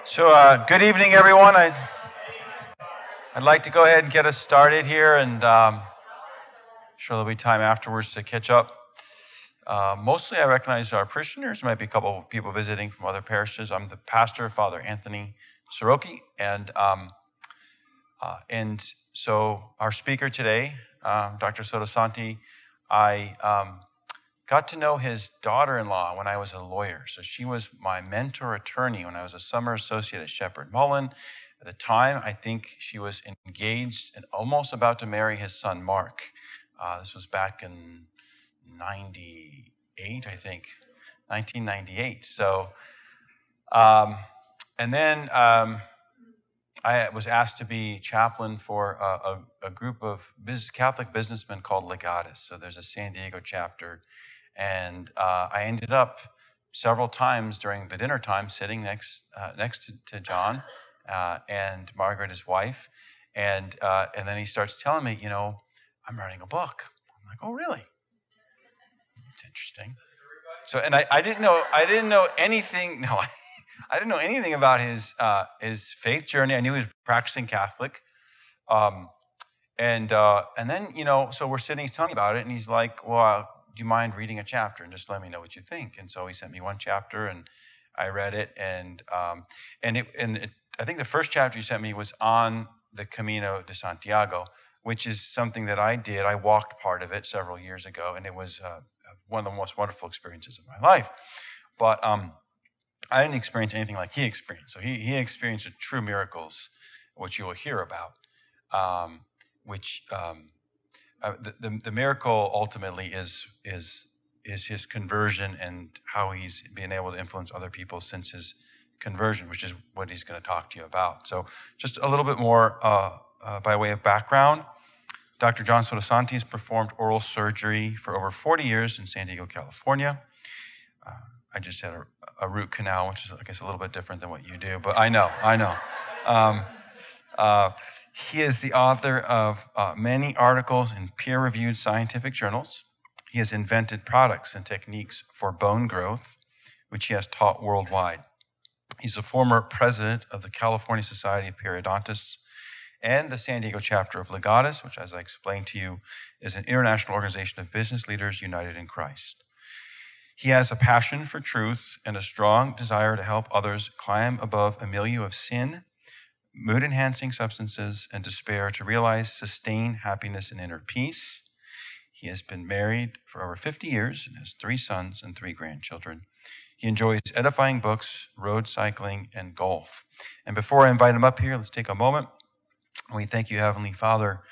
So, good evening, everyone. I'd like to go ahead and get us started here, and sure there'll be time afterwards to catch up. Mostly, I recognize our parishioners. Might be a couple of people visiting from other parishes. I'm the pastor, Father Anthony Soroki, and so our speaker today, Dr. Sottosanti, I got to know his daughter-in-law when I was a lawyer. So she was my mentor attorney when I was a summer associate at Shepherd Mullen. At the time, I think she was engaged and almost about to marry his son, Mark. This was back in 98, I think, 1998. So, and then I was asked to be chaplain for a group of Catholic businessmen called Legatus. So there's a San Diego chapter. And I ended up several times during the dinner time sitting next to John and Margaret, his wife. And then he starts telling me, I'm writing a book. I'm like, oh, really? It's interesting. So, and I didn't know anything. No, I didn't know anything about his faith journey. I knew he was practicing Catholic. And then, so we're sitting, he's telling me about it, and he's like, well, do you mind reading a chapter and just let me know what you think? And so he sent me one chapter, and I read it, and I think the first chapter you sent me was on the Camino de Santiago, which is something that I did. I walked part of it several years ago, and it was one of the most wonderful experiences of my life. But I didn't experience anything like he experienced. So he experienced the true miracles, which you will hear about, the miracle ultimately is his conversion and how he's been able to influence other people since his conversion, which is what he's going to talk to you about. So just a little bit more by way of background. Dr. John Sottosanti has performed oral surgery for over 40 years in San Diego, California. I just had a root canal, which is, I guess, a little bit different than what you do, but I know. He is the author of many articles in peer-reviewed scientific journals. He has invented products and techniques for bone growth, which he has taught worldwide. He's a former president of the California Society of Periodontists and the San Diego chapter of Legatus, which, as I explained to you, is an international organization of business leaders united in Christ. He has a passion for truth and a strong desire to help others climb above a milieu of sin, mood-enhancing substances, and despair to realize sustained happiness and inner peace. He has been married for over 50 years and has 3 sons and 3 grandchildren. He enjoys edifying books, road cycling, and golf. And before I invite him up here, let's take a moment. We thank you, Heavenly Father,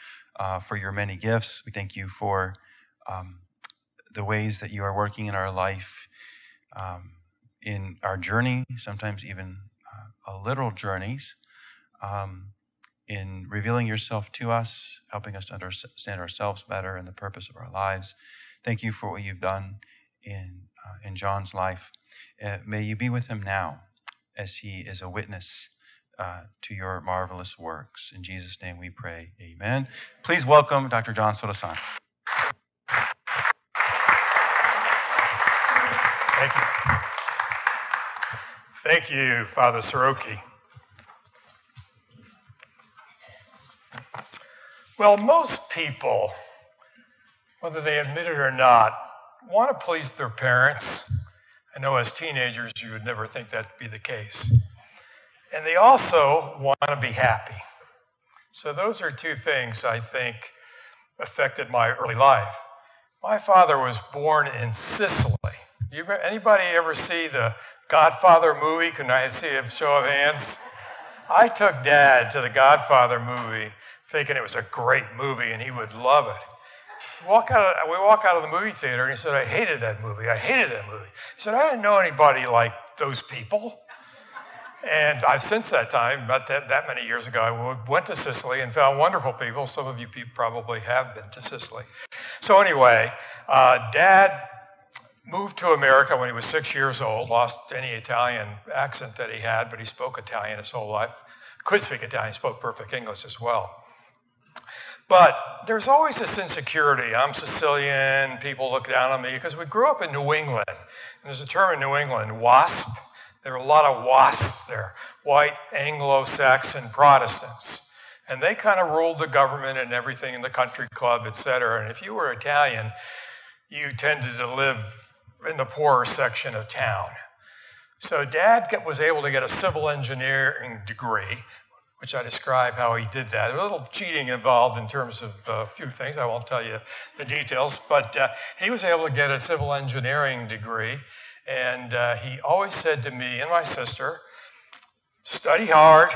for your many gifts. We thank you for the ways that you are working in our life, in our journey, sometimes even literal journeys, in revealing yourself to us, helping us to understand ourselves better and the purpose of our lives. Thank you for what you've done in John's life. May you be with him now as he is a witness to your marvelous works. In Jesus' name we pray, amen. Please welcome Dr. John Sottosanti. Thank you. Thank you, Father Soroki. Well, most people, whether they admit it or not, want to please their parents. I know as teenagers you would never think that'd be the case. And they also want to be happy. So those are 2 things I think affected my early life. My father was born in Sicily. Anybody ever see the Godfather movie? Can I see a show of hands? I took Dad to the Godfather movie thinking it was a great movie and he would love it. We walk out of the movie theater and he said, I hated that movie. He said, I didn't know anybody like those people. And I've since that time, about that many years ago, I went to Sicily and found wonderful people. Some of you probably have been to Sicily. So anyway, Dad moved to America when he was 6 years old, lost any Italian accent that he had, but he spoke Italian his whole life. Could speak Italian, spoke perfect English as well. But there's always this insecurity. I'm Sicilian, people look down on me, because we grew up in New England. And there's a term in New England, WASP, There were a lot of WASPs there, white Anglo-Saxon Protestants. And they kind of ruled the government and everything in the country club, et cetera. And if you were Italian, you tended to live in the poorer section of town. So Dad was able to get a civil engineering degree, which I describe how he did that. A little cheating involved in terms of a few things. I won't tell you the details, but he was able to get a civil engineering degree. And he always said to me and my sister, study hard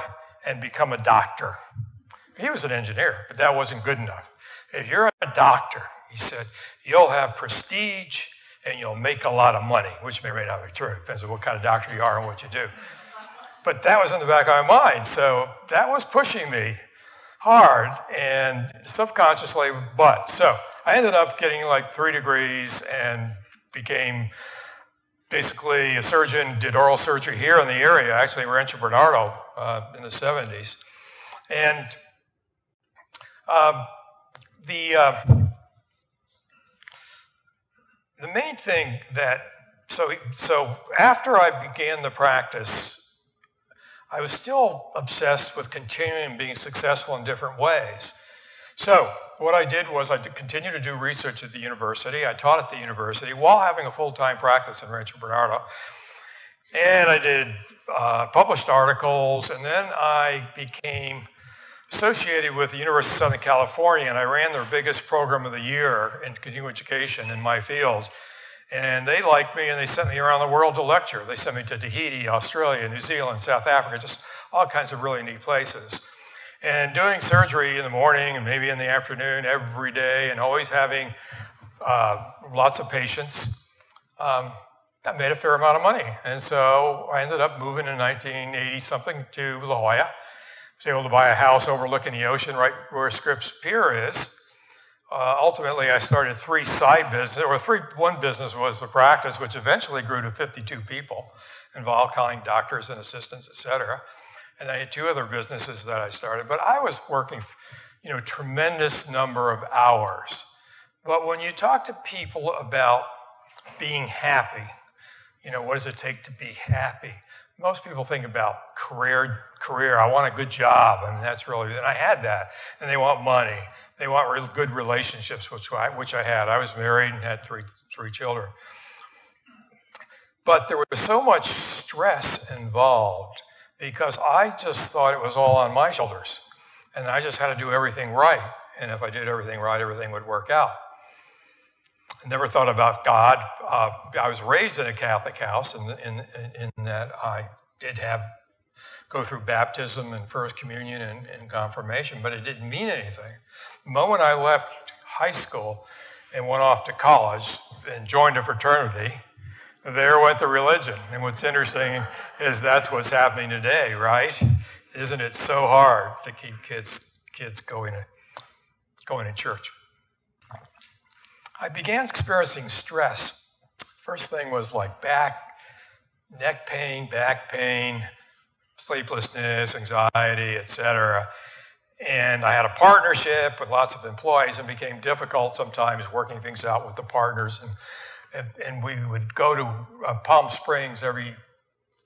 and become a doctor. He was an engineer, but that wasn't good enough. If you're a doctor, he said, you'll have prestige and you'll make a lot of money, which may or may not be true. It depends on what kind of doctor you are and what you do. But that was in the back of my mind, so that was pushing me hard and subconsciously, but. So I ended up getting like 3 degrees and became basically a surgeon, did oral surgery here in the area, actually in Rancho Bernardo in the 70s. And the main thing that, so after I began the practice, I was still obsessed with continuing being successful in different ways. So what I did was I continued to do research at the university. I taught at the university while having a full-time practice in Rancho Bernardo. And I did published articles, and then I became associated with the University of Southern California, and I ran their biggest program of the year in continuing education in my field. And they liked me, and they sent me around the world to lecture. They sent me to Tahiti, Australia, New Zealand, South Africa, just all kinds of really neat places. And doing surgery in the morning and maybe in the afternoon every day, and always having lots of patients, that made a fair amount of money. And so I ended up moving in 1980-something to La Jolla. I was able to buy a house overlooking the ocean right where Scripps Pier is. Ultimately, I started 3 side businesses, or one business was the practice, which eventually grew to 52 people involved, calling doctors and assistants, et cetera. And I had 2 other businesses that I started. But I was working, tremendous number of hours. But when you talk to people about being happy, what does it take to be happy? Most people think about career. I want a good job. I mean, that's really, and I had that. And they want money. They want good relationships, which I had. I was married and had three children. But there was so much stress involved because I just thought it was all on my shoulders. And I just had to do everything right. And if I did everything right, everything would work out. I never thought about God. I was raised in a Catholic house in that I did go through baptism and First Communion and confirmation, but it didn't mean anything. The moment I left high school and went off to college and joined a fraternity, there went the religion. And what's interesting is that's what's happening today, right? Isn't it so hard to keep kids going to church? I began experiencing stress. First thing was like neck pain, back pain, sleeplessness, anxiety, etc. And I had a partnership with lots of employees, and it became difficult sometimes working things out with the partners. And we would go to Palm Springs every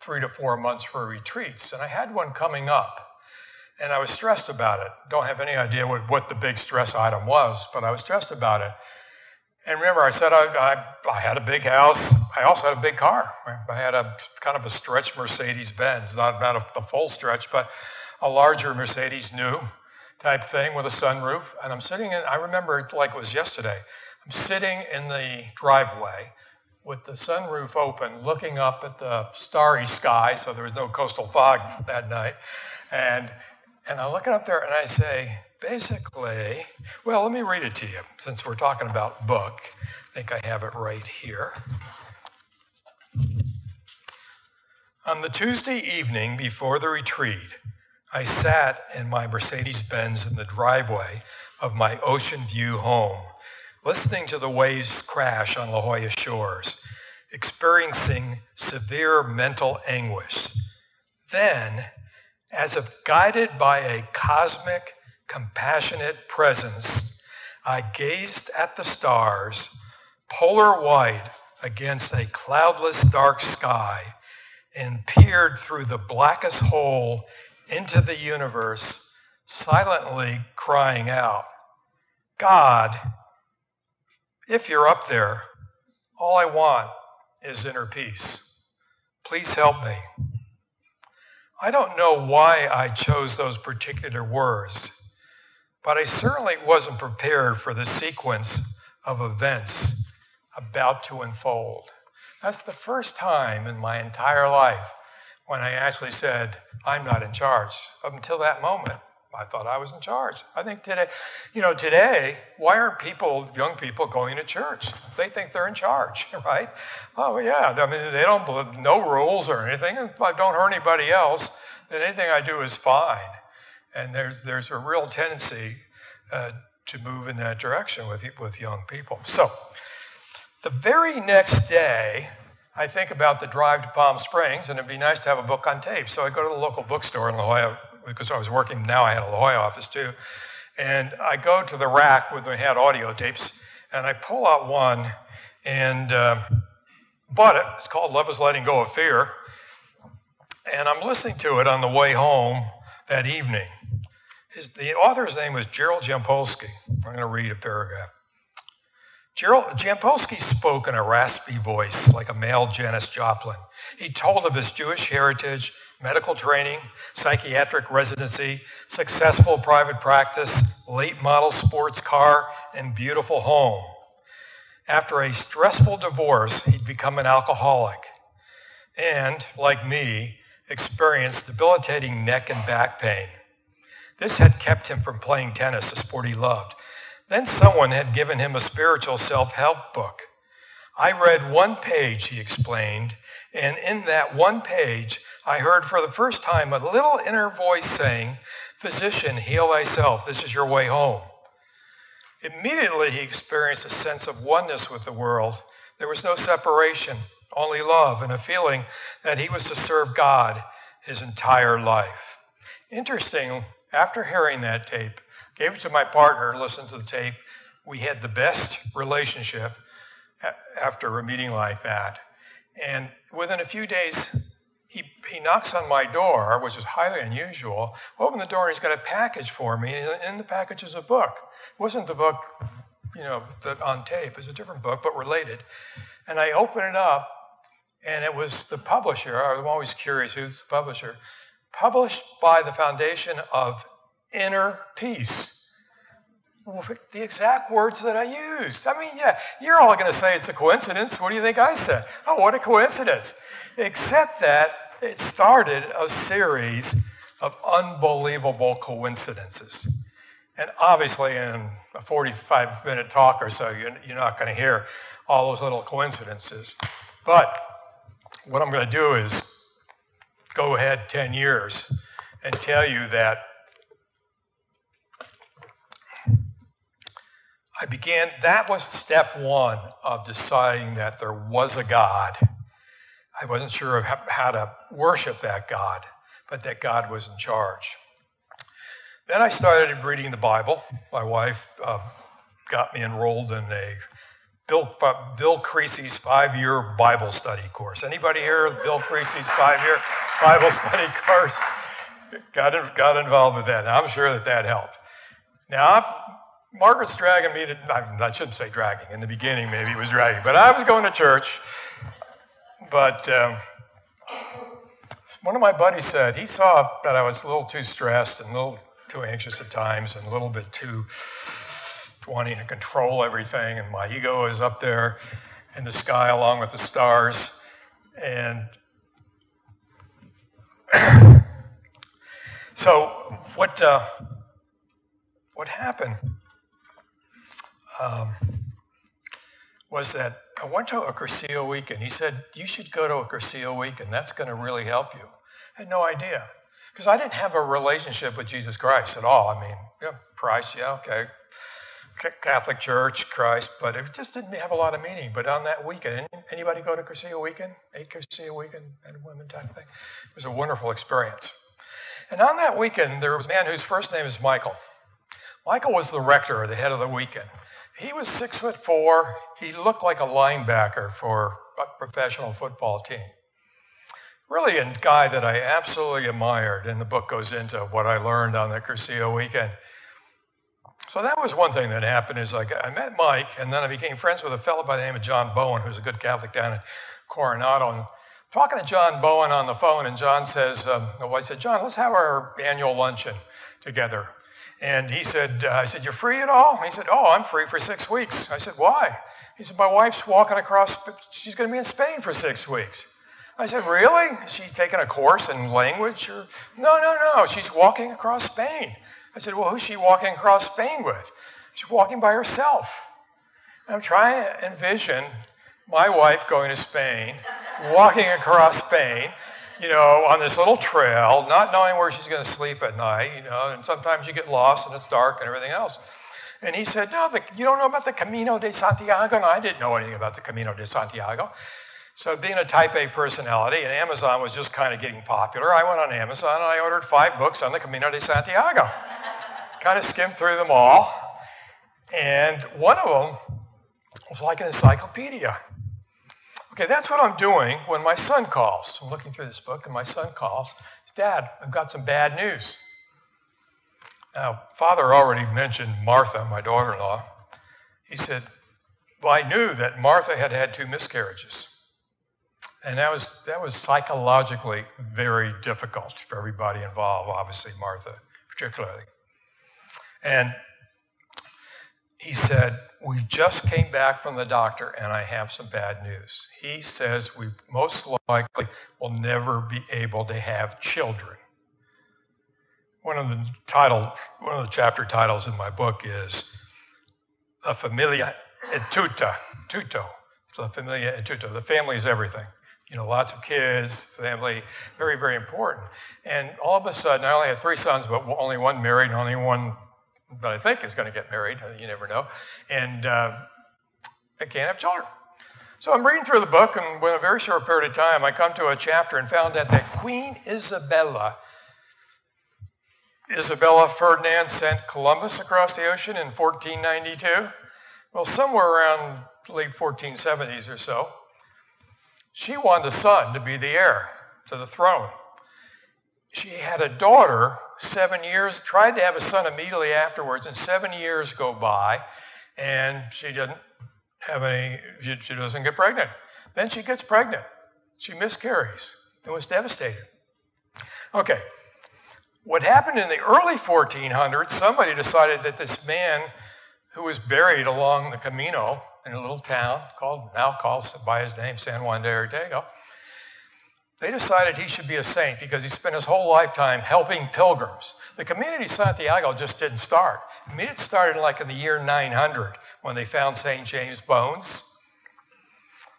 3 to 4 months for retreats. And I had one coming up, and I was stressed about it. Don't have any idea what the big stress item was, but I was stressed about it. And remember, I said I had a big house. I also had a big car. I had a kind of a stretch Mercedes-Benz, not the full stretch, but a larger Mercedes new type thing with a sunroof. And I'm sitting I remember it like it was yesterday. I'm sitting in the driveway with the sunroof open, looking up at the starry sky, so there was no coastal fog that night. And I'm looking up there and I say, basically, well, let me read it to you since we're talking about book. I think I have it right here. On the Tuesday evening before the retreat, I sat in my Mercedes-Benz in the driveway of my Ocean View home, listening to the waves crash on La Jolla shores, experiencing severe mental anguish. Then, as if guided by a cosmic, compassionate presence, I gazed at the stars, polar white against a cloudless dark sky, and peered through the blackest hole into the universe, silently crying out, God, if you're up there, all I want is inner peace. Please help me. I don't know why I chose those particular words, but I certainly wasn't prepared for the sequence of events about to unfold. That's the first time in my entire life when I actually said, I'm not in charge. Up until that moment, I thought I was in charge. I think today, why aren't young people going to church? They think they're in charge, right? Oh yeah, I mean, they don't, no rules or anything. If I don't hurt anybody else, then anything I do is fine. And there's a real tendency to move in that direction with young people. So the very next day, I think about the drive to Palm Springs, and it'd be nice to have a book on tape. So I go to the local bookstore in La Jolla, because I was working, now I had a La Jolla office too. And I go to the rack where they had audio tapes, and I pull out one and bought it. It's called Love is Letting Go of Fear. And I'm listening to it on the way home that evening. The author's name was Gerald Jampolsky. I'm going to read a paragraph. Gerald Jampolsky spoke in a raspy voice like a male Janis Joplin. He told of his Jewish heritage, medical training, psychiatric residency, successful private practice, late model sports car, and beautiful home. After a stressful divorce, he'd become an alcoholic and, like me, experienced debilitating neck and back pain. This had kept him from playing tennis, a sport he loved. Then someone had given him a spiritual self-help book. I read one page, he explained, and in that one page, I heard for the first time a little inner voice saying, "Physician, heal thyself. This is your way home." Immediately, he experienced a sense of oneness with the world. There was no separation, only love, and a feeling that he was to serve God his entire life. Interesting, after hearing that tape, gave it to my partner, listened to the tape. We had the best relationship after a meeting like that. And within a few days, he knocks on my door, which is highly unusual. I open the door and he's got a package for me, and in the package is a book. It wasn't the book, that on tape. It's a different book, but related. And I open it up, and it was the publisher. I'm always curious who's the publisher. Published by the Foundation of Inner Peace. The exact words that I used. I mean, yeah, you're all going to say it's a coincidence. What do you think I said? Oh, what a coincidence. Except that it started a series of unbelievable coincidences. And obviously in a 45-minute talk or so, you're not going to hear all those little coincidences. But what I'm going to do is go ahead 10 years and tell you that that was step one of deciding that there was a God. I wasn't sure of how to worship that God, but that God was in charge. Then I started reading the Bible. My wife got me enrolled in a Bill Creasy's 5-year Bible study course. Anybody here of Bill Creasy's 5-year Bible study course? Got involved with that. Now, I'm sure that helped. Now, Margaret's dragging me to, I shouldn't say dragging. In the beginning, maybe it was dragging. But I was going to church. But one of my buddies said he saw that I was a little too stressed and a little too anxious at times and a little bit too wanting to control everything. And my ego is up there in the sky along with the stars. And so what happened was that I went to a Cursillo weekend. He said, you should go to a Cursillo weekend. That's going to really help you. I had no idea. Because I didn't have a relationship with Jesus Christ at all. I mean, Christ, yeah, okay. Catholic Church, Christ, but it just didn't have a lot of meaning. But on that weekend, anybody go to Cursillo weekend? 8 Cursillo weekend, men and women type thing? It was a wonderful experience. And on that weekend, there was a man whose first name is Michael. Michael was the rector, the head of the weekend. He was 6'4". He looked like a linebacker for a professional football team. really a guy that I absolutely admired, and the book goes into what I learned on the Cursillo weekend. So that was one thing that happened is like I met Mike, and then I became friends with a fellow by the name of John Bowen, who's a good Catholic down in Coronado. And talking to John Bowen on the phone, and John says, I said, John, let's have our annual luncheon together. And he said, I said, you're free at all? He said, oh, I'm free for 6 weeks. I said, why? He said, my wife's walking across, she's going to be in Spain for 6 weeks. I said, really? Is she taking a course in language? Or? No, she's walking across Spain. I said, well, who's she walking across Spain with? She's walking by herself. And I'm trying to envision my wife going to Spain, walking across Spain, on this little trail, not knowing where she's going to sleep at night, and sometimes you get lost and it's dark and everything else. And he said, no, you don't know about the Camino de Santiago? And I didn't know anything about the Camino de Santiago. So being a type A personality, and Amazon was just kind of getting popular, I went on Amazon and I ordered 5 books on the Camino de Santiago. Kind of skimmed through them all. And one of them was like an encyclopedia. Okay, that's what I'm doing when my son calls. I'm looking through this book and my son calls. He says, Dad, I've got some bad news. Now, Father already mentioned Martha, my daughter-in-law. He said, well, I knew that Martha had had 2 miscarriages. And that was psychologically very difficult for everybody involved, obviously Martha particularly. And he said, we just came back from the doctor and I have some bad news. He says we most likely will never be able to have children. One of the chapter titles in my book is La Familia e Tutto. La Familia e Tutto. The family is everything. Lots of kids, family, very, very important. And all of a sudden, I only had 3 sons, but only one married, only one that I think is going to get married. You never know. And I can't have children. So I'm reading through the book, and in a very short period of time, I come to a chapter and found out that Queen Isabella Ferdinand sent Columbus across the ocean in 1492. Well, somewhere around late 1470s or so, she wanted a son to be the heir to the throne. She had a daughter, 7 years, tried to have a son immediately afterwards, and 7 years go by, and she doesn't get pregnant. Then she gets pregnant. She miscarries and was devastated. Okay, what happened in the early 1400s, somebody decided that this man who was buried along the Camino in a little town now called by his name, San Juan de Ortega, they decided he should be a saint because he spent his whole lifetime helping pilgrims. The Camino de Santiago just didn't start. It started like in the year 900 when they found St. James' bones.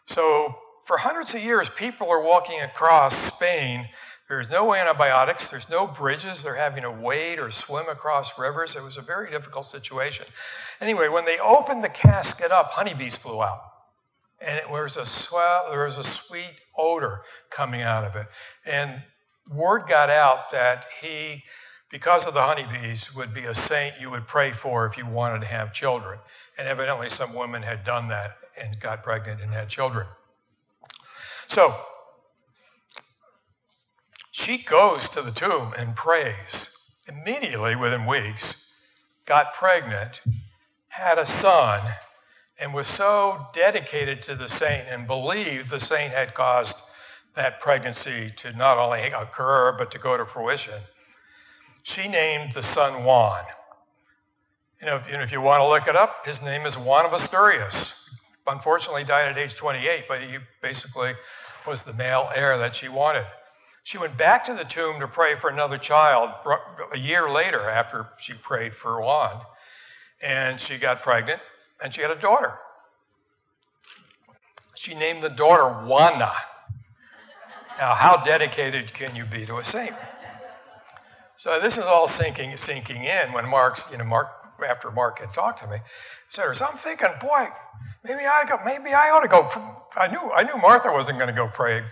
So for hundreds of years, people are walking across Spain. There's no antibiotics. There's no bridges. They're having to wade or swim across rivers. It was a very difficult situation. Anyway, when they opened the casket up, honeybees flew out. And there was a sweet odor coming out of it. And word got out that he, because of the honeybees, would be a saint you would pray for if you wanted to have children. And evidently some women had done that and got pregnant and had children. So she goes to the tomb and prays. Immediately, within weeks, got pregnant, had a son, and was so dedicated to the saint and believed the saint had caused that pregnancy to not only occur, but to go to fruition. She named the son Juan. If you want to look it up, his name is Juan of Asturias. Unfortunately, died at age 28, but he basically was the male heir that she wanted. She went back to the tomb to pray for another child a year later after she prayed for Juan, and she got pregnant. And she had a daughter. She named the daughter Juana. Now, how dedicated can you be to a saint? So this is all sinking in when after Mark had talked to me, so I'm thinking, boy, maybe I ought to go. I knew Martha wasn't going to go pray,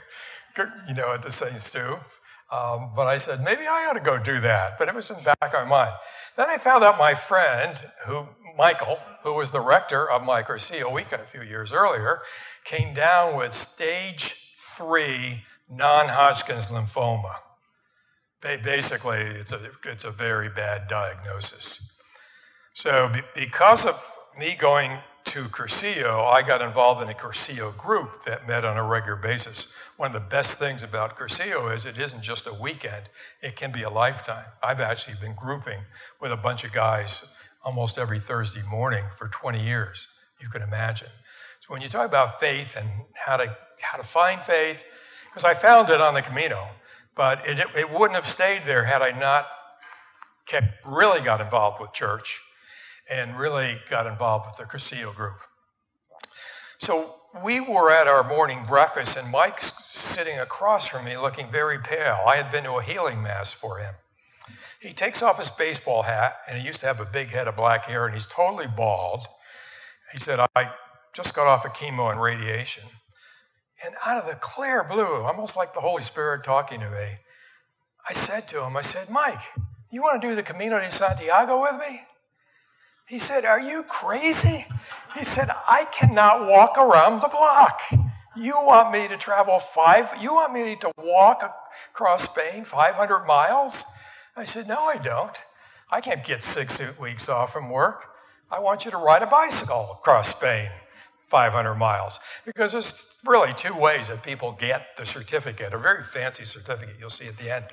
at the saints too. But I said, maybe I ought to go do that. But it was in the back of my mind. Then I found out my friend, Michael, who was the rector of my Cursillo weekend a few years earlier, came down with stage 3 non-Hodgkin's lymphoma. Basically, it's a very bad diagnosis. So because of me going to Cursillo, I got involved in a Cursillo group that met on a regular basis. One of the best things about Cursillo is it isn't just a weekend, it can be a lifetime. I've actually been grouping with a bunch of guys almost every Thursday morning for 20 years, you can imagine. So when you talk about faith and how to find faith, because I found it on the Camino, but it wouldn't have stayed there had I not really got involved with church and really got involved with the Cursillo group. So we were at our morning breakfast, and Mike's sitting across from me looking very pale. I had been to a healing mass for him. He takes off his baseball hat, and he used to have a big head of black hair, and he's totally bald. He said, I just got off of chemo and radiation. And out of the clear blue, almost like the Holy Spirit talking to me, I said to him, Mike, you want to do the Camino de Santiago with me? He said, are you crazy? He said, I cannot walk around the block. You want me to walk across Spain 500 miles? I said, no, I don't. I can't get 6 weeks off from work. I want you to ride a bicycle across Spain 500 miles. Because there's really two ways that people get the certificate, a very fancy certificate you'll see at the end.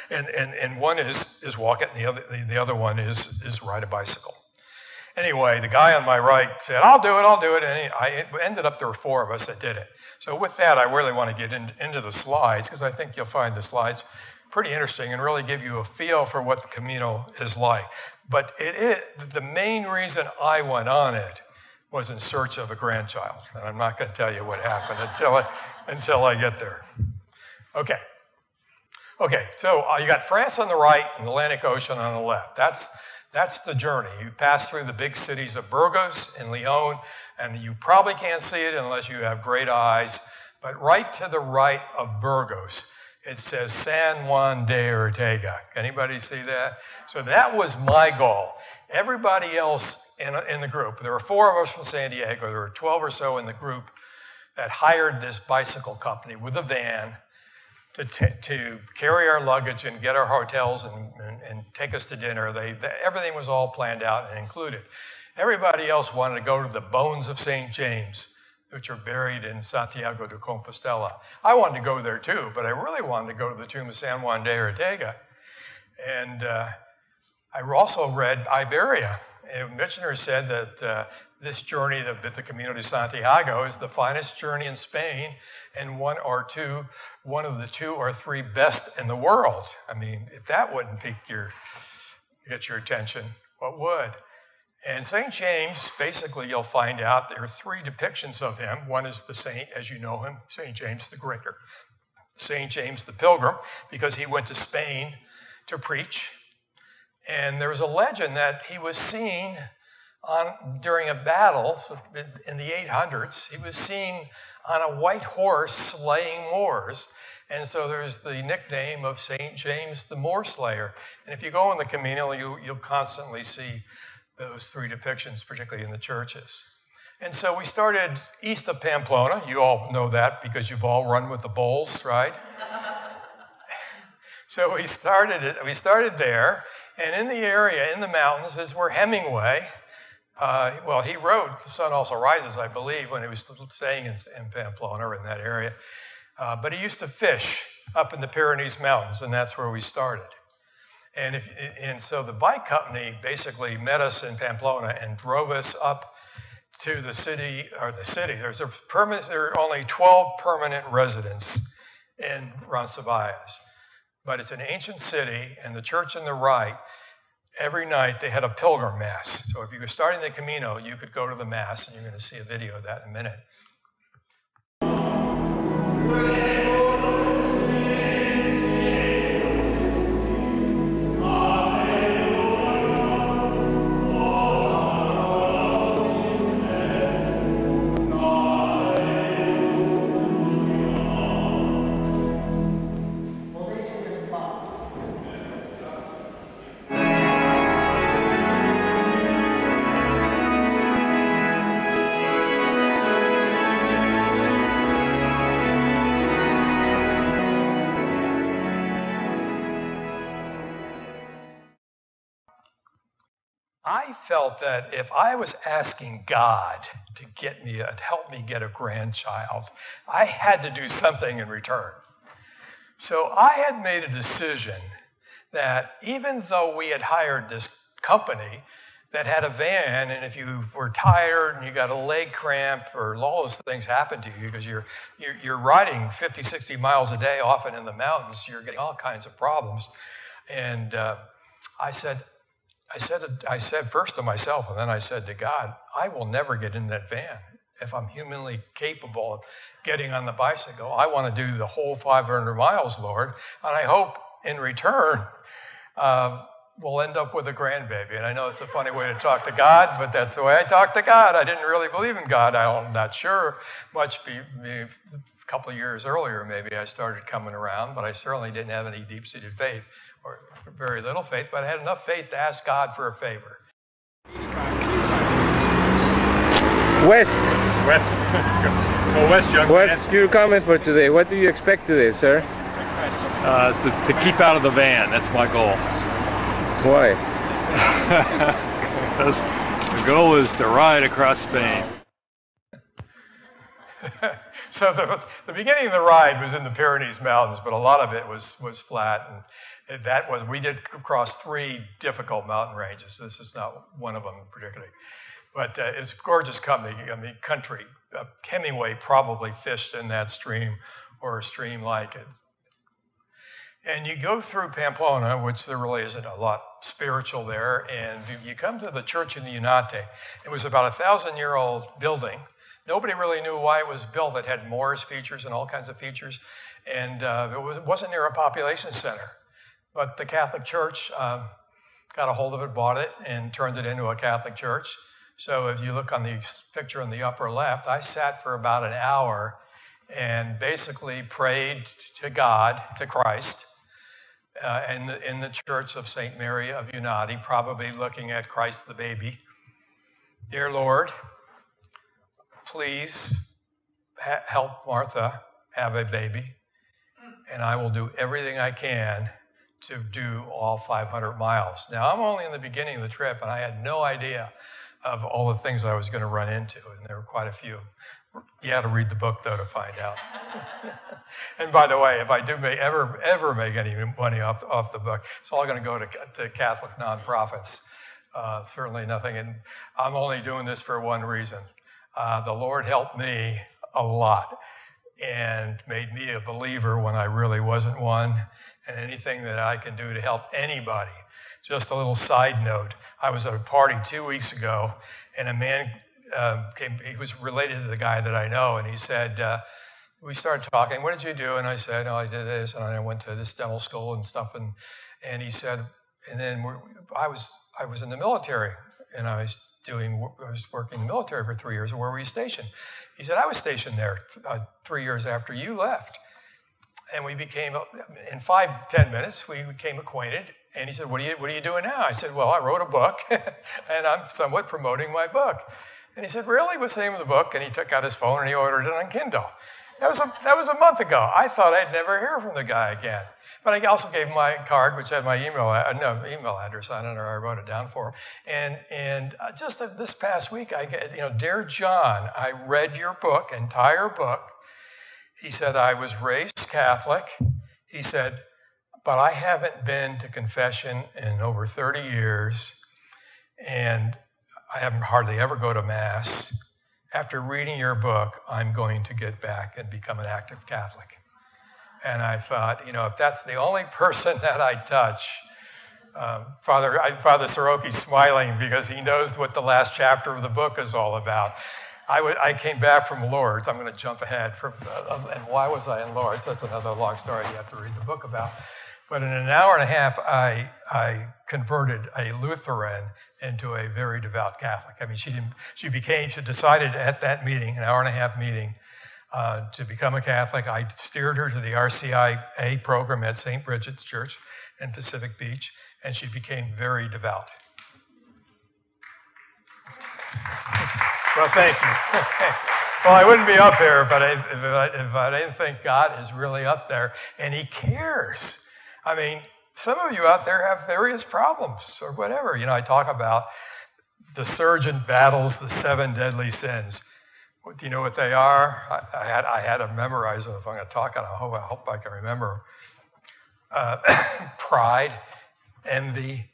And one is walk it, and the other one is ride a bicycle. Anyway, the guy on my right said, I'll do it. And I ended up, there were 4 of us that did it. So with that, I really want to get into the slides, because I think you'll find the slides pretty interesting and really give you a feel for what the Camino is like. But the main reason I went on it was in search of a grandchild. And I'm not going to tell you what happened until I get there. Okay, so you got France on the right and the Atlantic Ocean on the left. That's the journey. You pass through the big cities of Burgos and Lyon, and you probably can't see it unless you have great eyes. But right to the right of Burgos, it says San Juan de Ortega. Anybody see that? So that was my goal. Everybody else in the group, there were 4 of us from San Diego, there were 12 or so in the group that hired this bicycle company with a van to carry our luggage and get our hotels and take us to dinner. Everything was all planned out and included. Everybody else wanted to go to the bones of St. James, which are buried in Santiago de Compostela. I wanted to go there too, but I really wanted to go to the tomb of San Juan de Ortega. And I also read Iberia. Michener said that this journey, the Camino de Santiago, is the finest journey in Spain and one of the 2 or 3 best in the world. I mean, if that wouldn't get your attention, what would? And St. James, basically you'll find out there are 3 depictions of him. One is the saint, as you know him, St. James the Greater. St. James the Pilgrim, because he went to Spain to preach. And there was a legend that he was seen during a battle in the 800s. He was seen on a white horse slaying Moors. And so there's the nickname of St. James the Moor Slayer. And if you go on the Camino, you'll constantly see those 3 depictions, particularly in the churches. And so we started east of Pamplona. You all know that because you've all run with the bulls, right? So we started there. And in the area, in the mountains, is where Hemingway, he wrote The Sun Also Rises, I believe, when he was staying in Pamplona or in that area. But he used to fish up in the Pyrenees Mountains, and that's where we started. And so the bike company basically met us in Pamplona and drove us up to the city. There are only 12 permanent residents in Roncesvalles. But it's an ancient city, and the church on the right, every night they had a pilgrim mass. So if you were starting the Camino, you could go to the mass, and you're going to see a video of that in a minute. I felt that if I was asking God to help me get a grandchild, I had to do something in return. So I had made a decision that even though we had hired this company that had a van, and if you were tired and you got a leg cramp or all those things happen to you because you're riding 50, 60 miles a day, often in the mountains, you're getting all kinds of problems. And I said first to myself, and then I said to God, I will never get in that van. If I'm humanly capable of getting on the bicycle, I want to do the whole 500 miles, Lord. And I hope in return, we'll end up with a grandbaby. And I know it's a funny way to talk to God, but that's the way I talk to God. I didn't really believe in God. I'm not sure much. A couple of years earlier, maybe I started coming around, but I certainly didn't have any deep-seated faith, or very little faith, but I had enough faith to ask God for a favor. West. Well, West, young What's man. your comment for today? What do you expect today, sir? To keep out of the van. That's my goal. Why? Because the goal is to ride across Spain. So the beginning of the ride was in the Pyrenees Mountains, but a lot of it was flat, and we did cross 3 difficult mountain ranges. This is not one of them particularly, but it's a gorgeous country. Hemingway probably fished in that stream or a stream like it. And you go through Pamplona, which there really isn't a lot spiritual there, and you come to the Church in the Unate. It was about a 1,000-year-old building. Nobody really knew why it was built. It had Moorish features and all kinds of features, and it wasn't near a population center. But the Catholic Church got a hold of it, bought it, and turned it into a Catholic church. So if you look on the picture on the upper left, I sat for about an hour and basically prayed to God, to Christ, in the Church of St. Mary of Unate, probably looking at Christ the baby. Dear Lord, please help Martha have a baby, and I will do everything I can to do all 500 miles. Now, I'm only in the beginning of the trip, and I had no idea of all the things I was going to run into, and there were quite a few. You had to read the book, though, to find out. And by the way, if I do ever make any money off the book, it's all going to go to Catholic nonprofits. Certainly nothing. And I'm only doing this for one reason. The Lord helped me a lot and made me a believer when I really wasn't one, and anything that I can do to help anybody. Just a little side note. I was at a party 2 weeks ago, and a man came. He was related to the guy that I know, and he said, we started talking, what did you do? And I said, oh, I did this, and I went to this dental school and stuff, and he said, and then I was in the military, and I was working in the military for 3 years. Where were you stationed? He said, I was stationed there 3 years after you left. And we became, in 5-10 minutes, we became acquainted. And he said, what are you doing now? I said, well, I wrote a book, and I'm somewhat promoting my book. And he said, really? What's the name of the book? And he took out his phone and he ordered it on Kindle. That was a month ago. I thought I'd never hear from the guy again. But I also gave him my card, which had my email address on it, or I wrote it down for him. And just this past week, I get, Dear John, I read your book, entire book. He said, I was raised Catholic. He said, but I haven't been to confession in over 30 years, and I haven't hardly ever go to Mass. After reading your book, I'm going to get back and become an active Catholic. And I thought, if that's the only person that I touch, Father Soroki's smiling because he knows what the last chapter of the book is all about. I came back from Lourdes. I'm going to jump ahead. And why was I in Lourdes? That's another long story you have to read the book about. But in an hour and a half, I converted a Lutheran into a very devout Catholic. I mean, she decided at that meeting, an hour and a half meeting, to become a Catholic. I steered her to the RCIA program at St. Bridget's Church in Pacific Beach, and she became very devout. Well, thank you. Well, I wouldn't be up here if I didn't think God is really up there, and He cares. I mean, some of you out there have various problems or whatever. I talk about the surgeon battles the 7 deadly sins. Do you know what they are? I had to memorize them if I'm going to talk on them. I hope I can remember them. Pride, envy,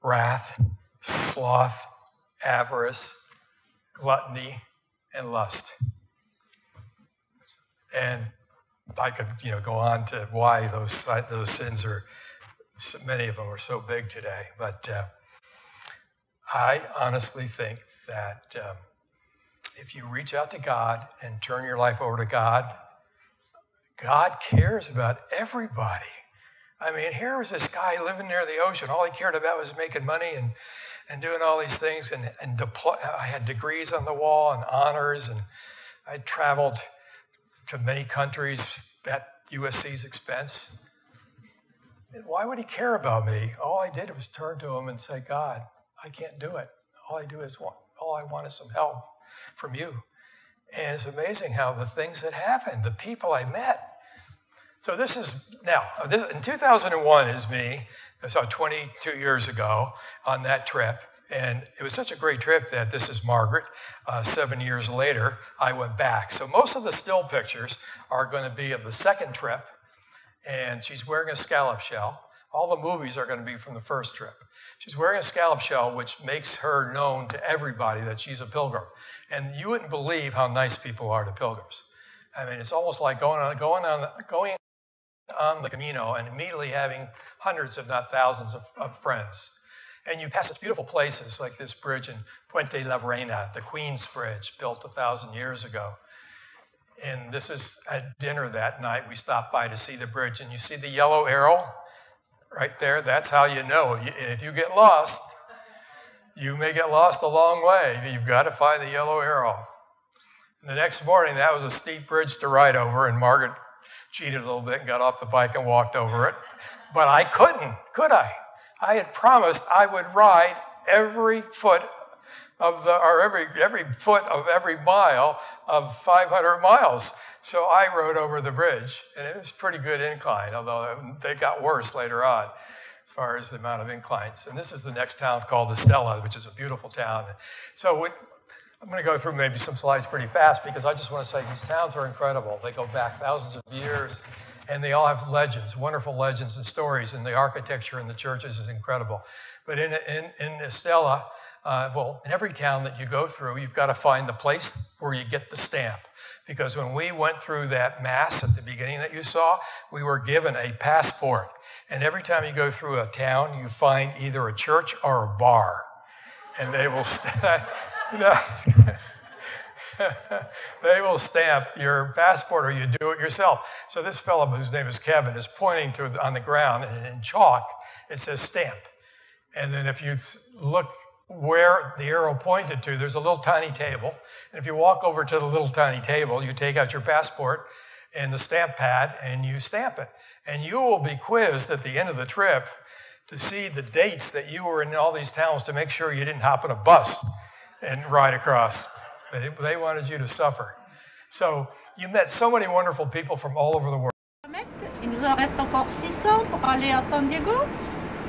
wrath, sloth, avarice, gluttony, and lust. And I could, go on to why those sins are, so many of them are so big today. But I honestly think that if you reach out to God and turn your life over to God, God cares about everybody. I mean, here was this guy living near the ocean. All he cared about was making money and doing all these things. And I had degrees on the wall and honors, and I traveled to many countries at USC's expense. And why would he care about me? All I did was turn to him and say, God, I can't do it. All I want is some help from you. And it's amazing how the things that happened, the people I met. So this in 2001 is me. I saw 22 years ago on that trip. And it was such a great trip that this is Margaret. 7 years later, I went back. So most of the still pictures are going to be of the second trip. And she's wearing a scallop shell. All the movies are going to be from the first trip. She's wearing a scallop shell, which makes her known to everybody that she's a pilgrim. And you wouldn't believe how nice people are to pilgrims. I mean, it's almost like going on the Camino and immediately having hundreds, if not thousands, of friends. And you pass such beautiful places like this bridge in Puente la Reina, the Queen's Bridge, built 1,000 years ago. And this is at dinner that night. We stopped by to see the bridge, and you see the yellow arrow right there. That's how you know. And if you get lost, you may get lost a long way. You've got to find the yellow arrow. And the next morning, that was a steep bridge to ride over, and Margaret cheated a little bit and got off the bike and walked over it. But I couldn't, could I? I had promised I would ride every foot of every foot of every mile of 500 miles. So I rode over the bridge, and it was a pretty good incline, although they got worse later on as far as the amount of inclines. And this is the next town called Estella, which is a beautiful town. So I'm going to go through maybe some slides pretty fast because I just want to say these towns are incredible. They go back thousands of years, and they all have legends, wonderful legends and stories, and the architecture in the churches is incredible. But in Estella, in every town that you go through, you've got to find the place where you get the stamp. Because when we went through that mass at the beginning that you saw, we were given a passport. And every time you go through a town, you find either a church or a bar. And they will they will stamp your passport, or you do it yourself. So this fellow, whose name is Kevin, is pointing on the ground, and in chalk, it says stamp. And then if you look where the arrow pointed to, there's a little tiny table. And if you walk over to the little tiny table, you take out your passport and the stamp pad, and you stamp it. And you will be quizzed at the end of the trip to see the dates that you were in all these towns to make sure you didn't hop on a bus and ride across. They wanted you to suffer. So you met so many wonderful people from all over the world. Il nous en reste encore 600 pour aller à San Diego.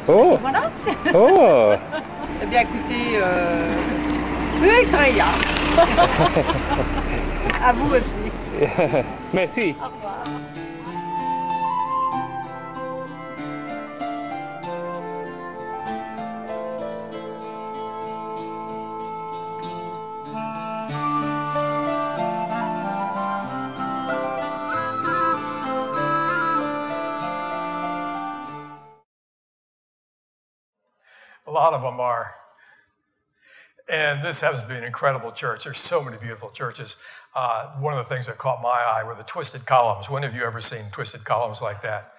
Oh! Voilà. Oh! Eh bien, écoutez, très bien. À vous aussi. Merci. Au revoir. A lot of them are. And this happens to be an incredible church. There's so many beautiful churches. One of the things that caught my eye were the twisted columns. When have you ever seen twisted columns like that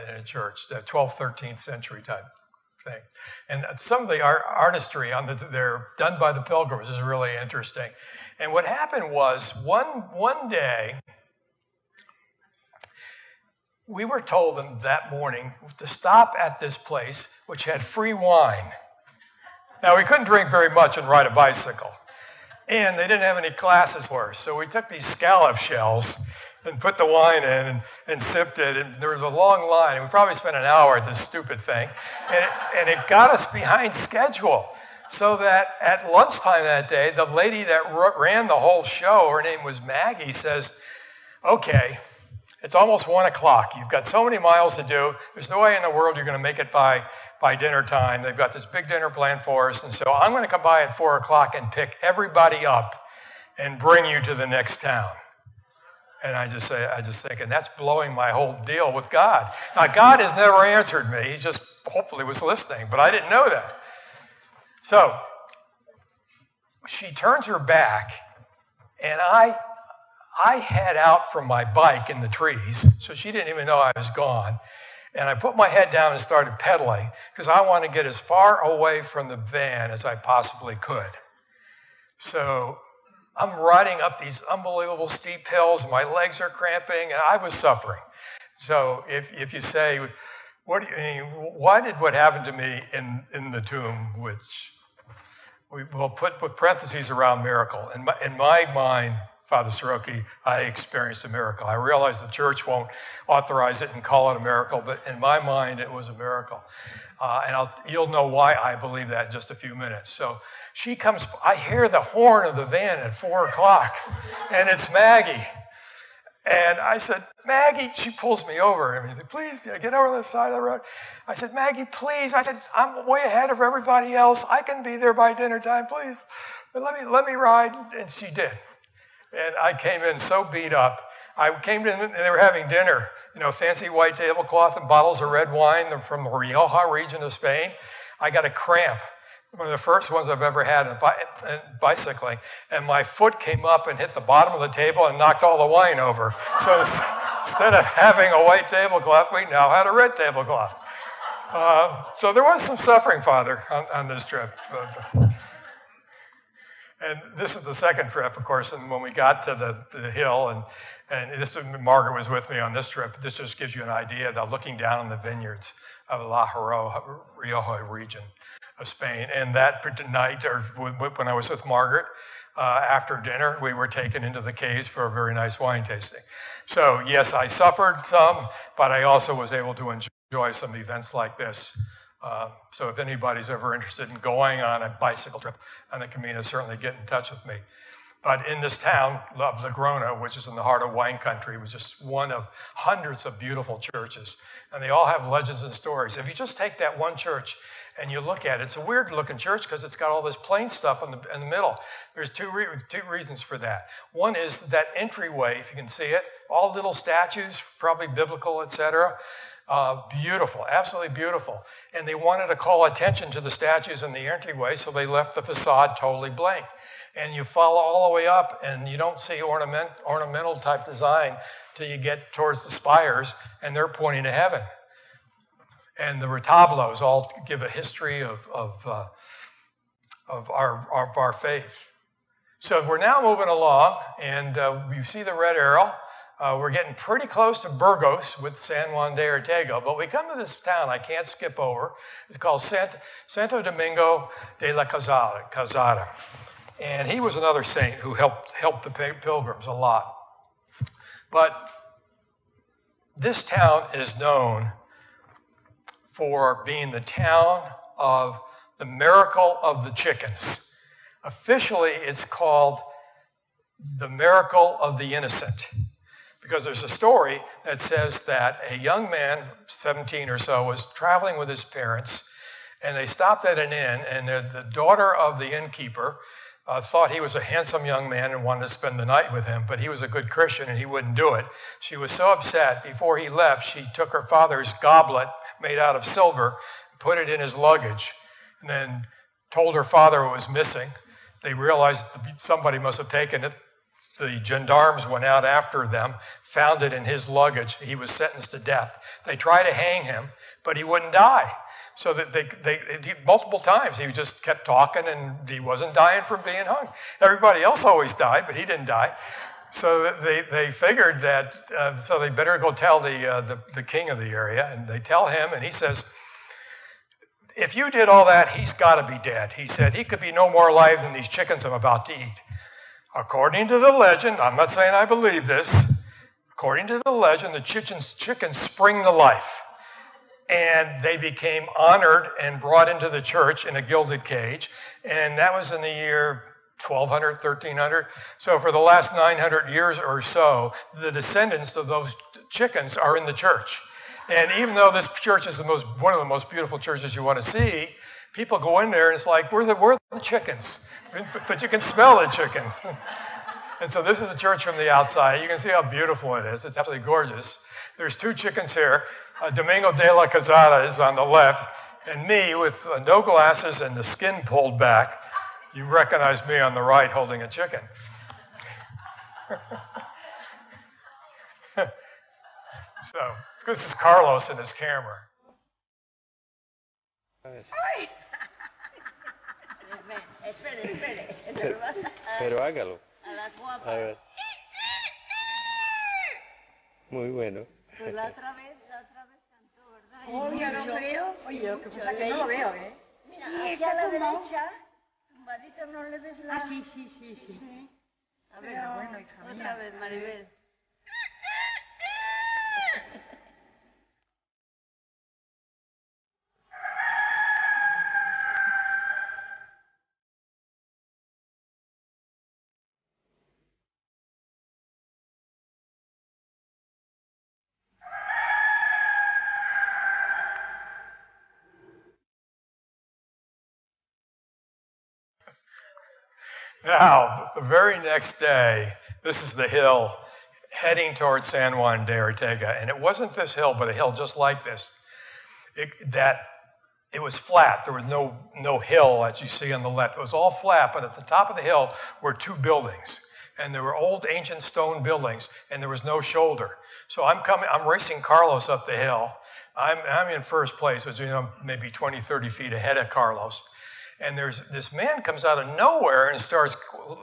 in a church? The 12th, 13th century type thing. And some of the artistry they're done by the pilgrims is really interesting. And what happened was one day, we were told them that morning to stop at this place which had free wine. Now, we couldn't drink very much and ride a bicycle. And they didn't have any classes for us. So we took these scallop shells and put the wine in and sipped it. And there was a long line. And we probably spent an hour at this stupid thing. And it got us behind schedule. So that at lunchtime that day, the lady that ran the whole show, her name was Maggie, says, okay, it's almost 1 o'clock. You've got so many miles to do. There's no way in the world you're going to make it by dinner time. They've got this big dinner planned for us. And so I'm going to come by at 4 o'clock and pick everybody up and bring you to the next town. And I just think, and that's blowing my whole deal with God. Now, God has never answered me. He just hopefully was listening, but I didn't know that. So she turns her back, and I head out from my bike in the trees, so she didn't even know I was gone. And I put my head down and started pedaling because I want to get as far away from the van as I possibly could. So I'm riding up these unbelievable steep hills, my legs are cramping, and I was suffering. So if you say, why did what happened to me in the tomb, which we will put parentheses around miracle. In my mind, Father Soroki, I experienced a miracle. I realize the church won't authorize it and call it a miracle, but in my mind, it was a miracle. And you'll know why I believe that in just a few minutes. So she comes, I hear the horn of the van at 4 o'clock, and it's Maggie. And I said, Maggie, she pulls me over. I mean, please get over to the side of the road. I said, Maggie, please. I said, I'm way ahead of everybody else. I can be there by dinner time, please. But let me ride. And she did. And I came in so beat up. I came in and they were having dinner, fancy white tablecloth and bottles of red wine. They're from the Rioja region of Spain. I got a cramp. One of the first ones I've ever had in bicycling. And my foot came up and hit the bottom of the table and knocked all the wine over. So instead of having a white tablecloth, we now had a red tablecloth. So there was some suffering, Father, on this trip. And this is the second trip, of course, and when we got to the hill, and Margaret was with me on this trip, this just gives you an idea of looking down on the vineyards of La Rioja region of Spain. And that night, or when I was with Margaret, after dinner, we were taken into the caves for a very nice wine tasting. So yes, I suffered some, but I also was able to enjoy some events like this. So if anybody's ever interested in going on a bicycle trip on the Camino, certainly get in touch with me. But in this town of Lagrona, which is in the heart of wine country, was just one of hundreds of beautiful churches. And they all have legends and stories. If you just take that one church and you look at it, it's a weird looking church because it's got all this plain stuff in the middle. There's two reasons for that. One is that entryway, if you can see it, all little statues, probably biblical, etc. Beautiful, absolutely beautiful. And they wanted to call attention to the statues in the entryway, so they left the facade totally blank. And you follow all the way up, and you don't see ornamental type design till you get towards the spires, and they're pointing to heaven. And the retablos all give a history of our faith. So we're now moving along, and you see the red arrow. We're getting pretty close to Burgos with San Juan de Ortega, but we come to this town I can't skip over. It's called Santo Domingo de la Calzada. And he was another saint who helped the pilgrims a lot. But this town is known for being the town of the miracle of the chickens. Officially, it's called the miracle of the innocent. Because there's a story that says that a young man, 17 or so, was traveling with his parents, and they stopped at an inn, and the daughter of the innkeeper thought he was a handsome young man and wanted to spend the night with him, but he was a good Christian and he wouldn't do it. She was so upset, before he left, she took her father's goblet made out of silver, put it in his luggage, and then told her father it was missing. They realized that somebody must have taken it. The gendarmes went out after them, found it in his luggage. He was sentenced to death. They tried to hang him, but he wouldn't die. So that they multiple times, he just kept talking and he wasn't dying from being hung. Everybody else always died, but he didn't die. So they figured that, so they better go tell the king of the area, and they tell him, and he says, if you did all that, he's got to be dead. He said, he could be no more alive than these chickens I'm about to eat. According to the legend, I'm not saying I believe this, according to the legend, the chickens spring to life. And they became honored and brought into the church in a gilded cage. And that was in the year 1200, 1300. So for the last 900 years or so, the descendants of those chickens are in the church. And even though this church is one of the most beautiful churches you want to see, people go in there and it's like, where are the chickens? But you can smell the chickens. And so this is the church from the outside. You can see how beautiful it is. It's absolutely gorgeous. There's two chickens here. Domingo de la Casada is on the left, and me with no glasses and the skin pulled back. You recognize me on the right holding a chicken. So, this is Carlos and his camera. Pero hágalo. A ver. Muy bueno. Pues la otra vez cantó, ¿verdad? Oye, no creo. Oye, lo que pasa es que no lo veo, ¿eh? Mira, sí, aquí a la derecha, tumbadito, no le des la... Ah, sí. A ver, pero, bueno, hija mía. Otra vez, Maribel. Now, the very next day, this is the hill heading towards San Juan de Ortega. And it wasn't this hill, but a hill just like this. It was flat. There was no hill that you see on the left. It was all flat, but at the top of the hill were two buildings. And there were old ancient stone buildings, and there was no shoulder. So I'm racing Carlos up the hill. I'm in first place, which maybe 20, 30 feet ahead of Carlos. And there's this man comes out of nowhere and starts